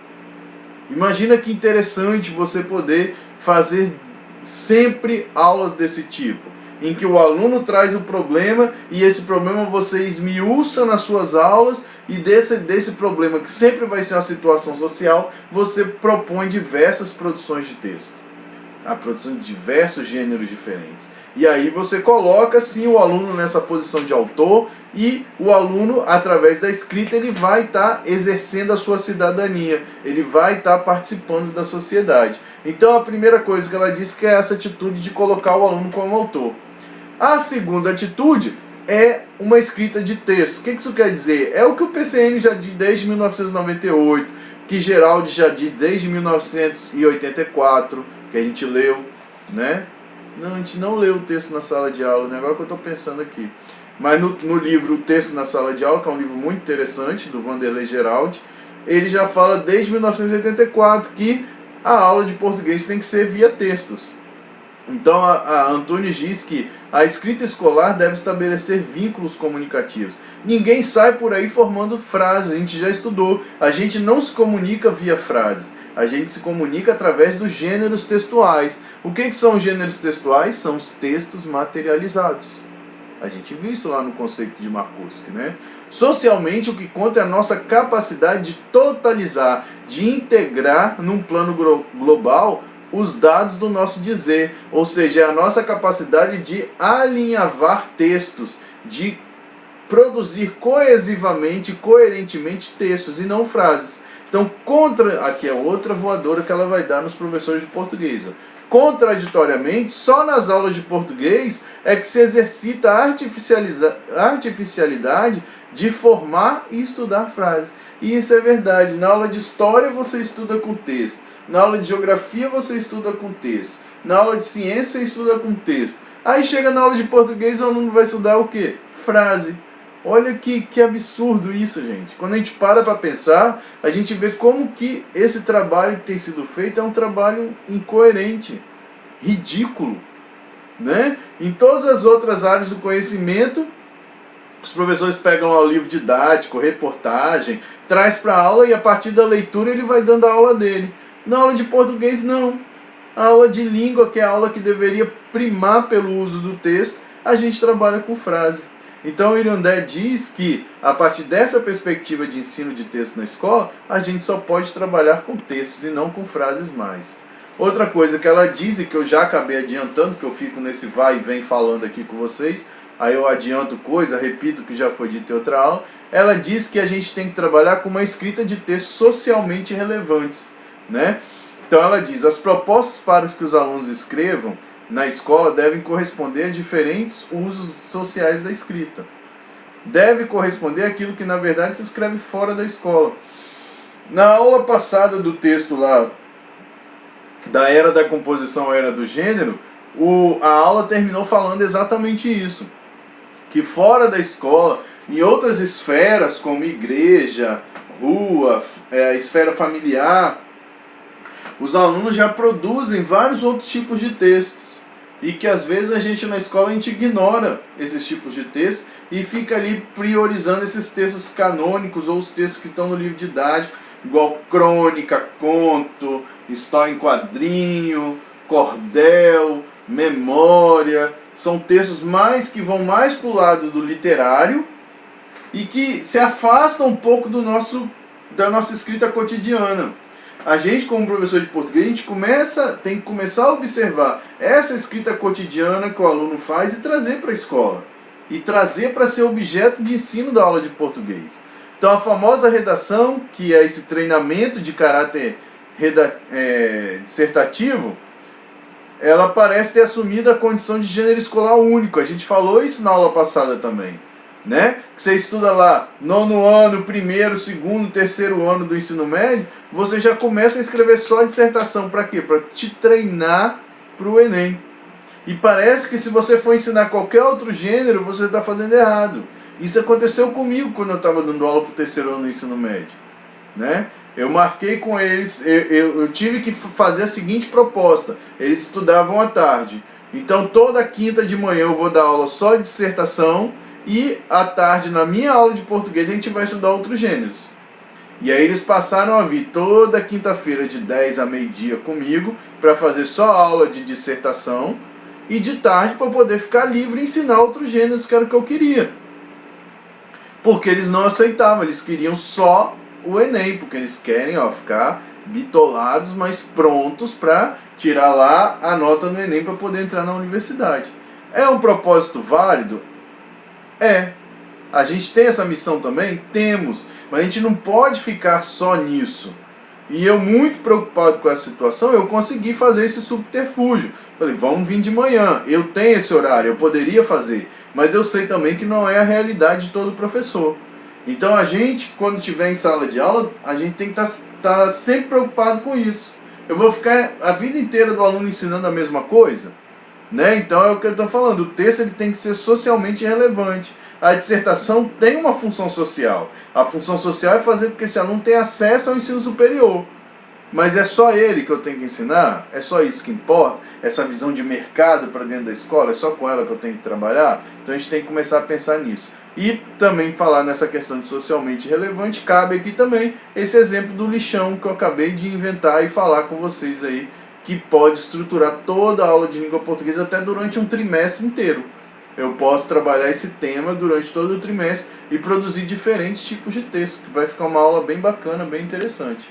Imagina que interessante você poder fazer sempre aulas desse tipo, em que o aluno traz o problema e esse problema você esmiuça nas suas aulas e desse problema, que sempre vai ser uma situação social, você propõe diversas produções de texto. A produção de diversos gêneros diferentes. E aí você coloca sim o aluno nessa posição de autor e o aluno, através da escrita, ele vai estar exercendo a sua cidadania, ele vai estar participando da sociedade. Então a primeira coisa que ela diz que é essa atitude de colocar o aluno como autor. A segunda atitude é uma escrita de texto. O que isso quer dizer? É o que o PCN já diz desde 1998, que Geraldi já diz desde 1984, que a gente leu, né? Não, a gente não leu o texto na sala de aula, né? Agora que eu estou pensando aqui. Mas no livro O Texto na Sala de Aula, que é um livro muito interessante, do Vanderlei Geraldi, ele já fala desde 1984 que a aula de português tem que ser via textos. Então a Antunes diz que a escrita escolar deve estabelecer vínculos comunicativos. Ninguém sai por aí formando frases, a gente já estudou. A gente não se comunica via frases, a gente se comunica através dos gêneros textuais. O que são os gêneros textuais? São os textos materializados. A gente viu isso lá no conceito de Markowski, né? Socialmente, o que conta é a nossa capacidade de totalizar, de integrar num plano global os dados do nosso dizer, ou seja, a nossa capacidade de alinhavar textos, de produzir coesivamente, coerentemente textos e não frases. Então, aqui é outra voadora que ela vai dar nos professores de português. Contraditoriamente, só nas aulas de português é que se exercita a artificialidade de formar e estudar frases. E isso é verdade. Na aula de história você estuda com texto. Na aula de geografia você estuda com texto. Na aula de ciência você estuda com texto. Aí chega na aula de português e o aluno vai estudar o quê? Frase. Olha que absurdo isso, gente. Quando a gente para pensar, a gente vê como que esse trabalho que tem sido feito é um trabalho incoerente, ridículo, né? Em todas as outras áreas do conhecimento, os professores pegam o livro didático, reportagem, traz para a aula e a partir da leitura ele vai dando a aula dele. Na aula de português, não. A aula de língua, que é a aula que deveria primar pelo uso do texto, a gente trabalha com frase. Então, o Irandé diz que, a partir dessa perspectiva de ensino de texto na escola, a gente só pode trabalhar com textos e não com frases mais. Outra coisa que ela diz, e que eu já acabei adiantando, que eu fico nesse vai e vem falando aqui com vocês, aí eu adianto coisa, repito o que já foi dito em outra aula, ela diz que a gente tem que trabalhar com uma escrita de textos socialmente relevantes, né? Então ela diz, as propostas para que os alunos escrevam na escola devem corresponder a diferentes usos sociais da escrita. Deve corresponder àquilo que na verdade se escreve fora da escola. Na aula passada do texto lá, da era da composição à era do gênero, a aula terminou falando exatamente isso. Que fora da escola Em outras esferas, como igreja, rua, esfera familiar, os alunos já produzem vários outros tipos de textos. E que às vezes a gente na escola a gente ignora esses tipos de textos e fica ali priorizando esses textos canônicos ou os textos que estão no livro didático, igual crônica, conto, história em quadrinho, cordel, memória. São textos que vão mais para o lado do literário e que se afastam um pouco da nossa escrita cotidiana. A gente, como professor de português, a gente tem que começar a observar essa escrita cotidiana que o aluno faz e trazer para a escola. E trazer para ser objeto de ensino da aula de português. Então a famosa redação, que é esse treinamento de caráter dissertativo, ela parece ter assumido a condição de gênero escolar único. A gente falou isso na aula passada também. Né? Que você estuda lá 9º ano, 1º, 2º, 3º ano do ensino médio, você já começa a escrever só dissertação. Para quê? Para te treinar para o Enem. E parece que se você for ensinar qualquer outro gênero, você está fazendo errado. Isso aconteceu comigo quando eu estava dando aula para o 3º ano do ensino médio. Né? Eu marquei com eles, eu tive que fazer a seguinte proposta. Eles estudavam à tarde. Então toda quinta de manhã eu vou dar aula só de dissertação. E à tarde, na minha aula de português, a gente vai estudar outros gêneros. E aí eles passaram a vir toda quinta-feira de 10 a meio-dia comigo para fazer só aula de dissertação e de tarde para poder ficar livre e ensinar outros gêneros que era o que eu queria. Porque eles não aceitavam, eles queriam só o Enem, porque eles querem ficar bitolados, mas prontos para tirar lá a nota no Enem para poder entrar na universidade. É um propósito válido? A gente tem essa missão também? Temos, mas a gente não pode ficar só nisso. E eu, muito preocupado com essa situação, eu consegui fazer esse subterfúgio. Falei, vamos vir de manhã, eu tenho esse horário, eu poderia fazer, mas eu sei também que não é a realidade de todo professor. Então a gente, quando estiver em sala de aula, a gente tem que estar sempre preocupado com isso. Eu vou ficar a vida inteira do aluno ensinando a mesma coisa? Né? Então é o que eu estou falando, o texto ele tem que ser socialmente relevante. A dissertação tem uma função social. A função social é fazer com que esse aluno tenha acesso ao ensino superior. Mas é só ele que eu tenho que ensinar? É só isso que importa? Essa visão de mercado para dentro da escola? É só com ela que eu tenho que trabalhar? Então a gente tem que começar a pensar nisso. E também falar nessa questão de socialmente relevante, cabe aqui também esse exemplo do lixão que eu acabei de inventar e falar com vocês aí, que pode estruturar toda a aula de língua portuguesa até durante um trimestre inteiro. Eu posso trabalhar esse tema durante todo o trimestre e produzir diferentes tipos de texto, que vai ficar uma aula bem bacana, bem interessante.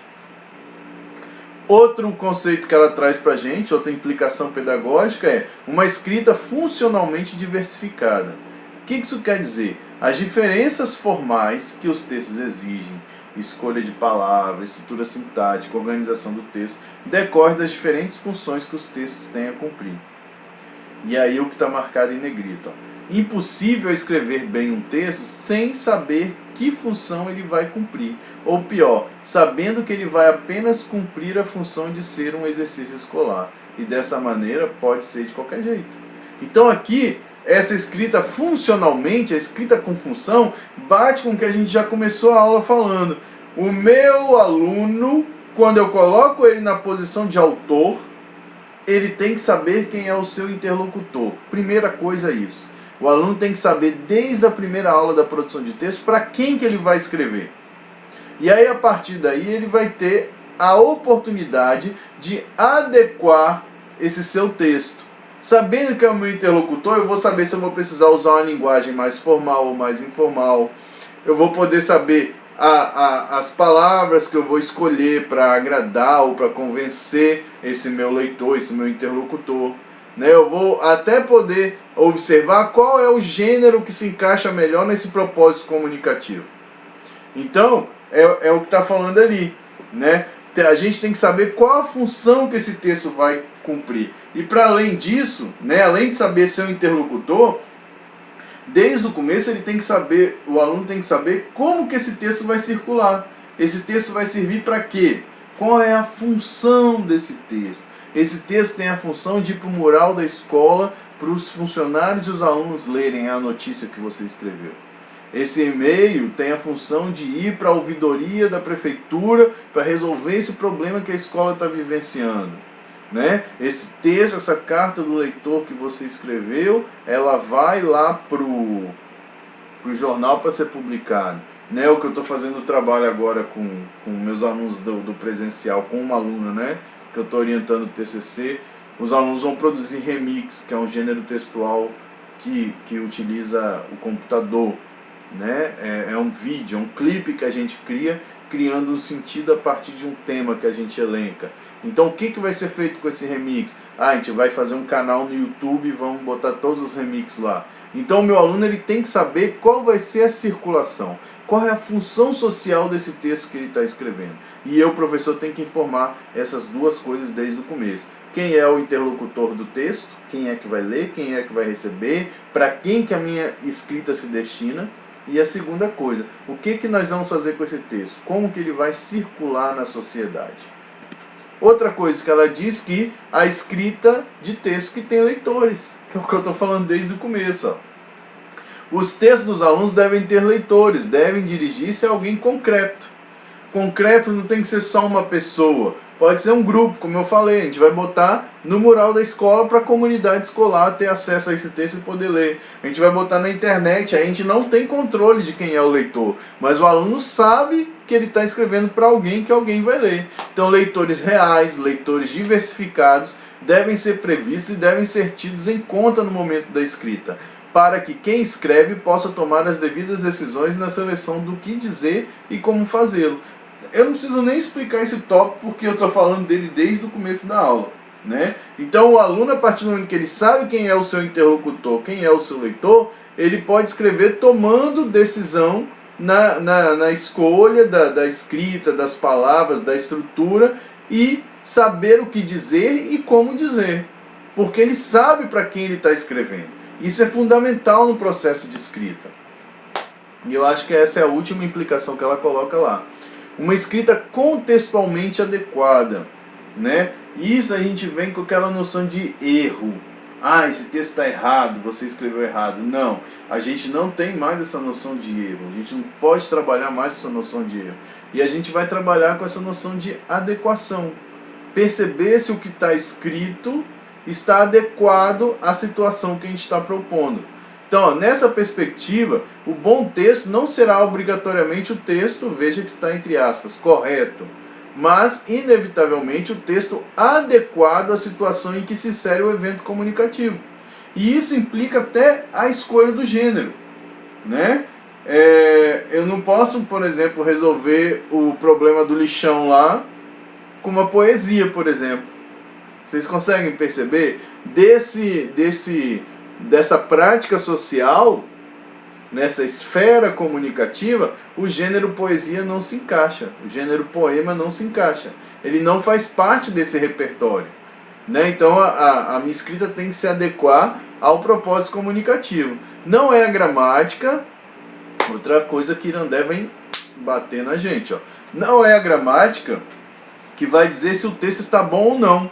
Outro conceito que ela traz para a gente, outra implicação pedagógica é uma escrita funcionalmente diversificada. O que isso quer dizer? As diferenças formais que os textos exigem, escolha de palavras, estrutura sintática, organização do texto, decorre das diferentes funções que os textos têm a cumprir. E aí o que está marcado em negrito. Impossível escrever bem um texto sem saber que função ele vai cumprir. Ou pior, sabendo que ele vai apenas cumprir a função de ser um exercício escolar. E dessa maneira pode ser de qualquer jeito. Então aqui, essa escrita funcionalmente, a escrita com função, bate com o que a gente já começou a aula falando. O meu aluno, quando eu coloco ele na posição de autor, ele tem que saber quem é o seu interlocutor. Primeira coisa é isso. O aluno tem que saber desde a primeira aula da produção de texto para quem que ele vai escrever. E aí a partir daí ele vai ter a oportunidade de adequar esse seu texto. Sabendo que é o meu interlocutor, eu vou saber se eu vou precisar usar uma linguagem mais formal ou mais informal. Eu vou poder saber as palavras que eu vou escolher para agradar ou para convencer esse meu leitor, esse meu interlocutor. Eu vou até poder observar qual é o gênero que se encaixa melhor nesse propósito comunicativo. Então, é o que está falando ali. A gente tem que saber qual a função que esse texto vai cumprir. E para além disso, além de saber ser um interlocutor, desde o começo ele tem que saber, o aluno tem que saber como que esse texto vai circular. Esse texto vai servir para quê? Qual é a função desse texto? Esse texto tem a função de ir para o mural da escola, para os funcionários e os alunos lerem a notícia que você escreveu. Esse e-mail tem a função de ir para a ouvidoria da prefeitura para resolver esse problema que a escola está vivenciando. Né? Esse texto, essa carta do leitor que você escreveu, ela vai lá pro jornal para ser publicado. Né? O que eu estou fazendo trabalho agora com meus alunos do presencial, com uma aluna, né? Que eu estou orientando o TCC, os alunos vão produzir remix, que é um gênero textual que utiliza o computador. Né? É um vídeo, é um clipe que a gente cria, criando um sentido a partir de um tema que a gente elenca. Então o que vai ser feito com esse remix? A gente vai fazer um canal no YouTube e vamos botar todos os remixes lá. Então o meu aluno ele tem que saber qual vai ser a circulação, qual é a função social desse texto que ele está escrevendo. E eu, professor, tenho que informar essas duas coisas desde o começo. Quem é o interlocutor do texto, quem é que vai ler, quem é que vai receber, para quem que a minha escrita se destina. E a segunda coisa, o que nós vamos fazer com esse texto? Como que ele vai circular na sociedade? Outra coisa que ela diz que a escrita de texto que tem leitores, que é o que eu estou falando desde o começo. Ó. Os textos dos alunos devem ter leitores, devem dirigir-se a alguém concreto. Concreto não tem que ser só uma pessoa, pode ser um grupo, como eu falei, a gente vai botar no mural da escola para a comunidade escolar ter acesso a esse texto e poder ler. A gente vai botar na internet, a gente não tem controle de quem é o leitor, mas o aluno sabe que ele está escrevendo para alguém que alguém vai ler. Então leitores reais, leitores diversificados devem ser previstos e devem ser tidos em conta no momento da escrita, para que quem escreve possa tomar as devidas decisões na seleção do que dizer e como fazê-lo. Eu não preciso nem explicar esse tópico porque eu estou falando dele desde o começo da aula. Né? Então o aluno, a partir do momento que ele sabe quem é o seu interlocutor, quem é o seu leitor, ele pode escrever tomando decisão na escolha da escrita, das palavras, da estrutura e saber o que dizer e como dizer. Porque ele sabe para quem ele está escrevendo. Isso é fundamental no processo de escrita. E eu acho que essa é a última implicação que ela coloca lá. Uma escrita contextualmente adequada. Né? Isso a gente vem com aquela noção de erro. Ah, esse texto está errado, você escreveu errado. Não, a gente não tem mais essa noção de erro. A gente não pode trabalhar mais essa noção de erro. E a gente vai trabalhar com essa noção de adequação. Perceber se o que está escrito está adequado à situação que a gente está propondo. Então, nessa perspectiva, o bom texto não será obrigatoriamente o texto, veja que está entre aspas, correto, mas, inevitavelmente, o texto adequado à situação em que se insere o evento comunicativo. E isso implica até a escolha do gênero. Né? Eu não posso, por exemplo, resolver o problema do lixão lá com uma poesia, por exemplo. Vocês conseguem perceber? Dessa prática social, nessa esfera comunicativa, o gênero poesia não se encaixa, o gênero poema não se encaixa. Ele não faz parte desse repertório. Né? Então a minha escrita tem que se adequar ao propósito comunicativo. Não é a gramática, outra coisa que Irandé vem bater na gente. Ó. Não é a gramática que vai dizer se o texto está bom ou não.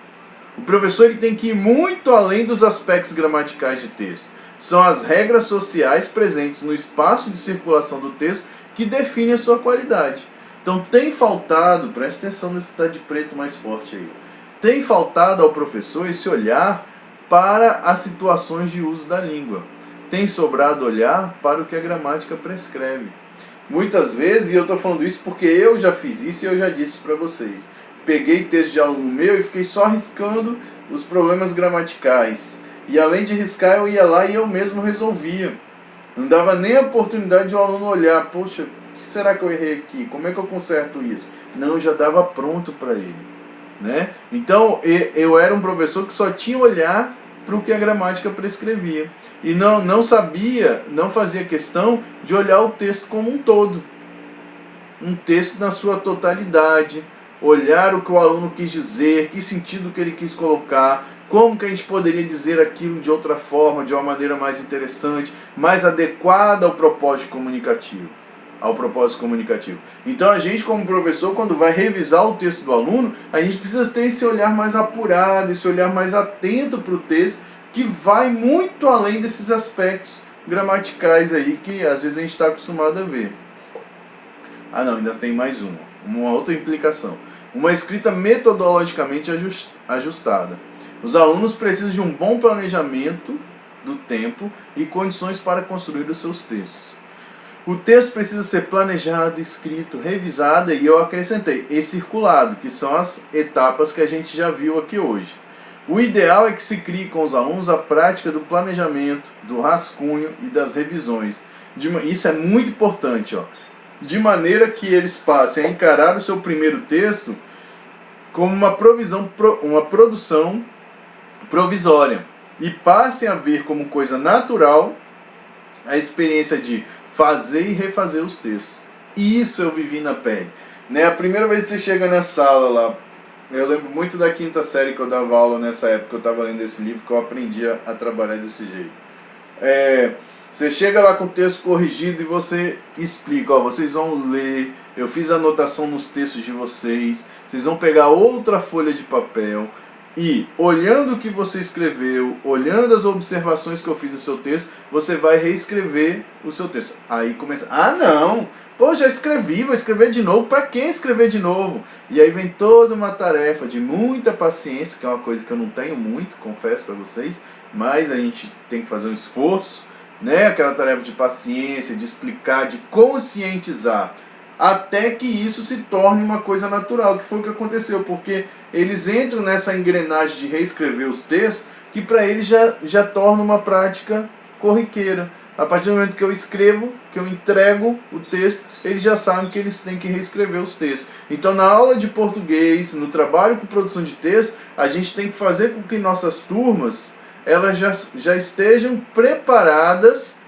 O professor ele tem que ir muito além dos aspectos gramaticais de texto. São as regras sociais presentes no espaço de circulação do texto que definem a sua qualidade. Então tem faltado, presta atenção nesse tá de preto mais forte aí, tem faltado ao professor esse olhar para as situações de uso da língua. Tem sobrado olhar para o que a gramática prescreve. Muitas vezes, e eu estou falando isso porque eu já fiz isso e eu já disse para vocês, peguei texto de aluno meu e fiquei só riscando os problemas gramaticais. E além de riscar, eu ia lá e eu mesmo resolvia. Não dava nem a oportunidade de o aluno olhar, poxa, o que será que eu errei aqui? Como é que eu conserto isso? Não, eu já dava pronto para ele. Né? Então, eu era um professor que só tinha olhar para o que a gramática prescrevia. E não sabia, não fazia questão de olhar o texto como um todo. Um texto na sua totalidade. Olhar o que o aluno quis dizer, que sentido que ele quis colocar, como que a gente poderia dizer aquilo de outra forma, de uma maneira mais interessante, mais adequada ao propósito comunicativo. Então a gente, como professor, quando vai revisar o texto do aluno, a gente precisa ter esse olhar mais apurado, esse olhar mais atento para o texto, que vai muito além desses aspectos gramaticais aí que às vezes a gente está acostumado a ver. Ah não, ainda tem mais uma outra implicação. Uma escrita metodologicamente ajustada. Os alunos precisam de um bom planejamento do tempo e condições para construir os seus textos. O texto precisa ser planejado, escrito, revisado e eu acrescentei, e circulado, que são as etapas que a gente já viu aqui hoje. O ideal é que se crie com os alunos a prática do planejamento, do rascunho e das revisões. Isso é muito importante, ó. De maneira que eles passem a encarar o seu primeiro texto como uma produção provisória e passem a ver como coisa natural a experiência de fazer e refazer os textos. Isso eu vivi na pele. Né? A primeira vez que você chega na sala lá, eu lembro muito da quinta série que eu dava aula nessa época, eu estava lendo esse livro, que eu aprendi a trabalhar desse jeito. Você chega lá com o texto corrigido e você explica, ó, vocês vão ler, eu fiz anotação nos textos de vocês, vocês vão pegar outra folha de papel e, olhando o que você escreveu, olhando as observações que eu fiz no seu texto, você vai reescrever o seu texto. Aí começa, ah não, pô, já escrevi, vou escrever de novo, pra que escrever de novo? E aí vem toda uma tarefa de muita paciência, que é uma coisa que eu não tenho muito, confesso pra vocês, mas a gente tem que fazer um esforço, né? Aquela tarefa de paciência, de explicar, de conscientizar, até que isso se torne uma coisa natural, que foi o que aconteceu, porque eles entram nessa engrenagem de reescrever os textos, que para eles já torna uma prática corriqueira. A partir do momento que eu escrevo, que eu entrego o texto, eles já sabem que eles têm que reescrever os textos. Então, na aula de português, no trabalho com produção de texto, a gente tem que fazer com que nossas turmas elas já estejam preparadas,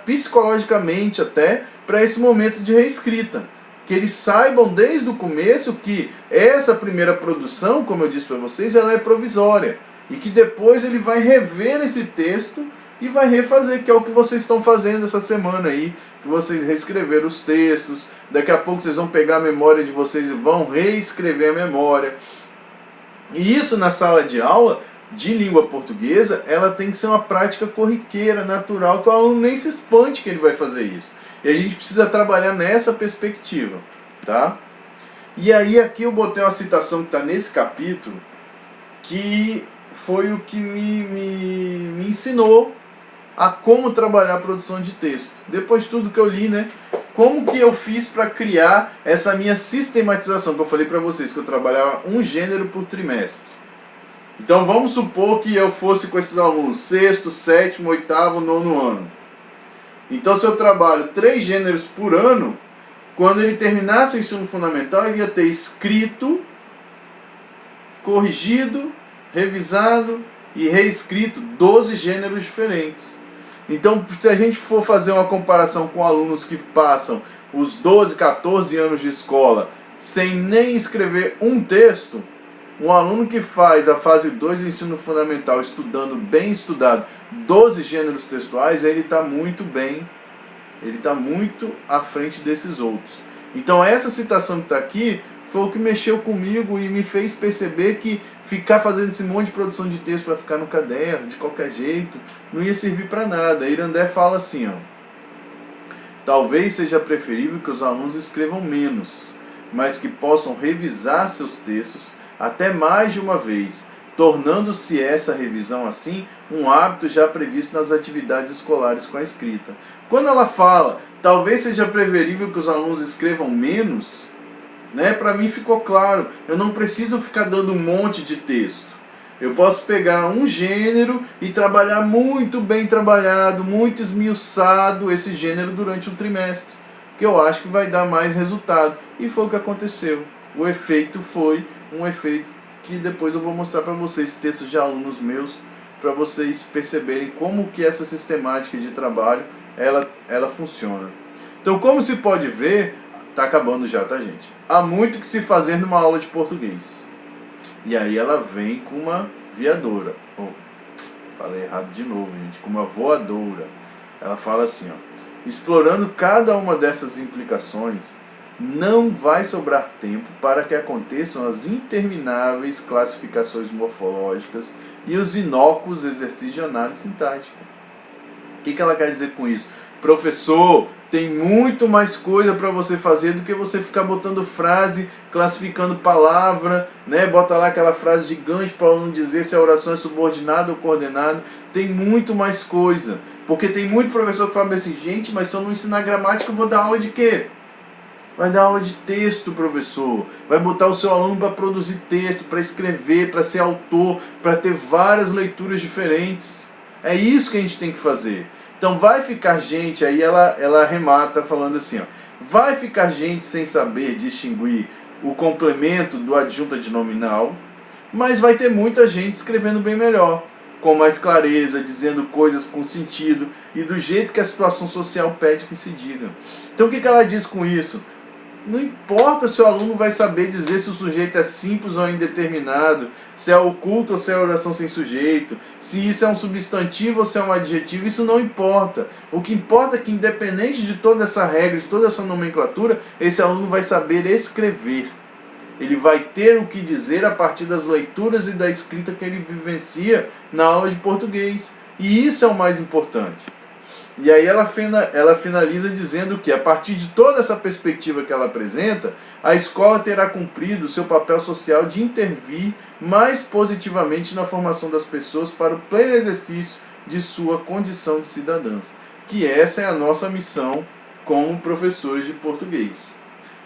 psicologicamente até, para esse momento de reescrita. Que eles saibam desde o começo que essa primeira produção, como eu disse para vocês, ela é provisória. E que depois ele vai rever esse texto e vai refazer, que é o que vocês estão fazendo essa semana aí, que vocês reescreveram os textos, daqui a pouco vocês vão pegar a memória de vocês e vão reescrever a memória. E isso na sala de aula de língua portuguesa, ela tem que ser uma prática corriqueira, natural, que o aluno nem se espante que ele vai fazer isso. E a gente precisa trabalhar nessa perspectiva, tá? E aí aqui eu botei uma citação que está nesse capítulo, que foi o que me ensinou a como trabalhar a produção de texto. Depois de tudo que eu li, né? Como que eu fiz para criar essa minha sistematização, que eu falei para vocês, que eu trabalhava um gênero por trimestre. Então vamos supor que eu fosse com esses alunos sexto, sétimo, oitavo, nono ano. Então se eu trabalho 3 gêneros por ano, quando ele terminasse o ensino fundamental, ele ia ter escrito, corrigido, revisado e reescrito 12 gêneros diferentes. Então se a gente for fazer uma comparação com alunos que passam os 12, 14 anos de escola sem nem escrever um texto, um aluno que faz a fase 2 do ensino fundamental estudando bem estudado 12 gêneros textuais, ele está muito bem, ele está muito à frente desses outros. Então essa citação que está aqui foi o que mexeu comigo e me fez perceber que ficar fazendo esse monte de produção de texto para ficar no caderno, de qualquer jeito, não ia servir para nada. Irandé fala assim, ó, talvez seja preferível que os alunos escrevam menos, mas que possam revisar seus textos até mais de uma vez, tornando-se essa revisão assim um hábito já previsto nas atividades escolares com a escrita. Quando ela fala, talvez seja preferível que os alunos escrevam menos, né, para mim ficou claro, eu não preciso ficar dando um monte de texto. Eu posso pegar um gênero e trabalhar muito bem trabalhado, muito esmiuçado esse gênero durante um trimestre, que eu acho que vai dar mais resultado. E foi o que aconteceu. O efeito foi um efeito que depois eu vou mostrar para vocês, textos de alunos meus, para vocês perceberem como que essa sistemática de trabalho, ela funciona. Então, como se pode ver, tá acabando já, tá, gente? Há muito que se fazer numa aula de português. E aí ela vem com uma viadora. Oh, falei errado de novo, gente. Com uma voadora. Ela fala assim, ó, explorando cada uma dessas implicações, não vai sobrar tempo para que aconteçam as intermináveis classificações morfológicas e os inócuos exercícios de análise sintática. que ela quer dizer com isso? Professor, tem muito mais coisa para você fazer do que você ficar botando frase, classificando palavra, né? Bota lá aquela frase de gancho para não dizer se a oração é subordinada ou coordenada. Tem muito mais coisa. Porque tem muito professor que fala assim, gente, mas se eu não ensinar gramática, eu vou dar aula de quê? Vai dar aula de texto, professor. Vai botar o seu aluno para produzir texto, para escrever, para ser autor, para ter várias leituras diferentes. É isso que a gente tem que fazer. Então vai ficar gente, aí ela arremata falando assim, ó, vai ficar gente sem saber distinguir o complemento do adjunto adnominal, mas vai ter muita gente escrevendo bem melhor, com mais clareza, dizendo coisas com sentido e do jeito que a situação social pede que se diga. Então o que ela diz com isso? Não importa se o aluno vai saber dizer se o sujeito é simples ou indeterminado, se é oculto ou se é oração sem sujeito, se isso é um substantivo ou se é um adjetivo, isso não importa. O que importa é que, independente de toda essa regra, de toda essa nomenclatura, esse aluno vai saber escrever. Ele vai ter o que dizer a partir das leituras e da escrita que ele vivencia na aula de português. E isso é o mais importante. E aí ela finaliza dizendo que, a partir de toda essa perspectiva que ela apresenta, a escola terá cumprido o seu papel social de intervir mais positivamente na formação das pessoas para o pleno exercício de sua condição de cidadãs. Que essa é a nossa missão como professores de português.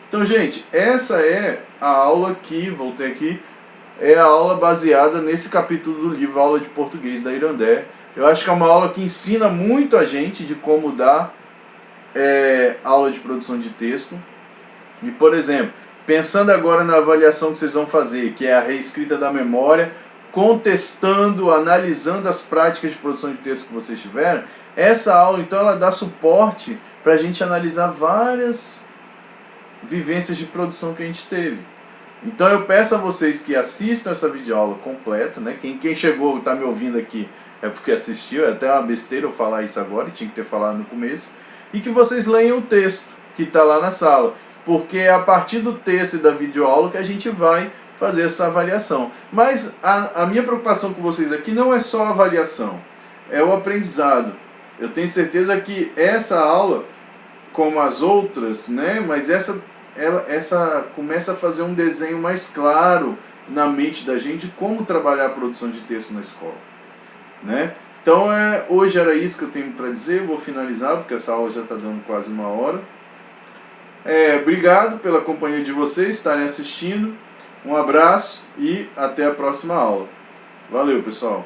Então, gente, essa é a aula que, voltei aqui, é a aula baseada nesse capítulo do livro Aula de Português da Irandé. Eu acho que é uma aula que ensina muito a gente de como dar aula de produção de texto. E, por exemplo, pensando agora na avaliação que vocês vão fazer, que é a reescrita da memória, contestando, analisando as práticas de produção de texto que vocês tiveram, essa aula, então, ela dá suporte para a gente analisar várias vivências de produção que a gente teve. Então eu peço a vocês que assistam essa videoaula completa, né? Quem chegou e está me ouvindo aqui é porque assistiu, é até uma besteira eu falar isso agora, tinha que ter falado no começo, e que vocês leiam o texto que está lá na sala, porque é a partir do texto e da videoaula que a gente vai fazer essa avaliação. Mas a minha preocupação com vocês aqui não é só a avaliação, é o aprendizado. Eu tenho certeza que essa aula, como as outras, né? Mas essa começa a fazer um desenho mais claro na mente da gente de como trabalhar a produção de texto na escola, né? Então hoje era isso que eu tenho para dizer. Eu vou finalizar porque essa aula já está dando quase 1 hora. Obrigado pela companhia de vocês estarem assistindo. Um abraço e até a próxima aula. Valeu, pessoal!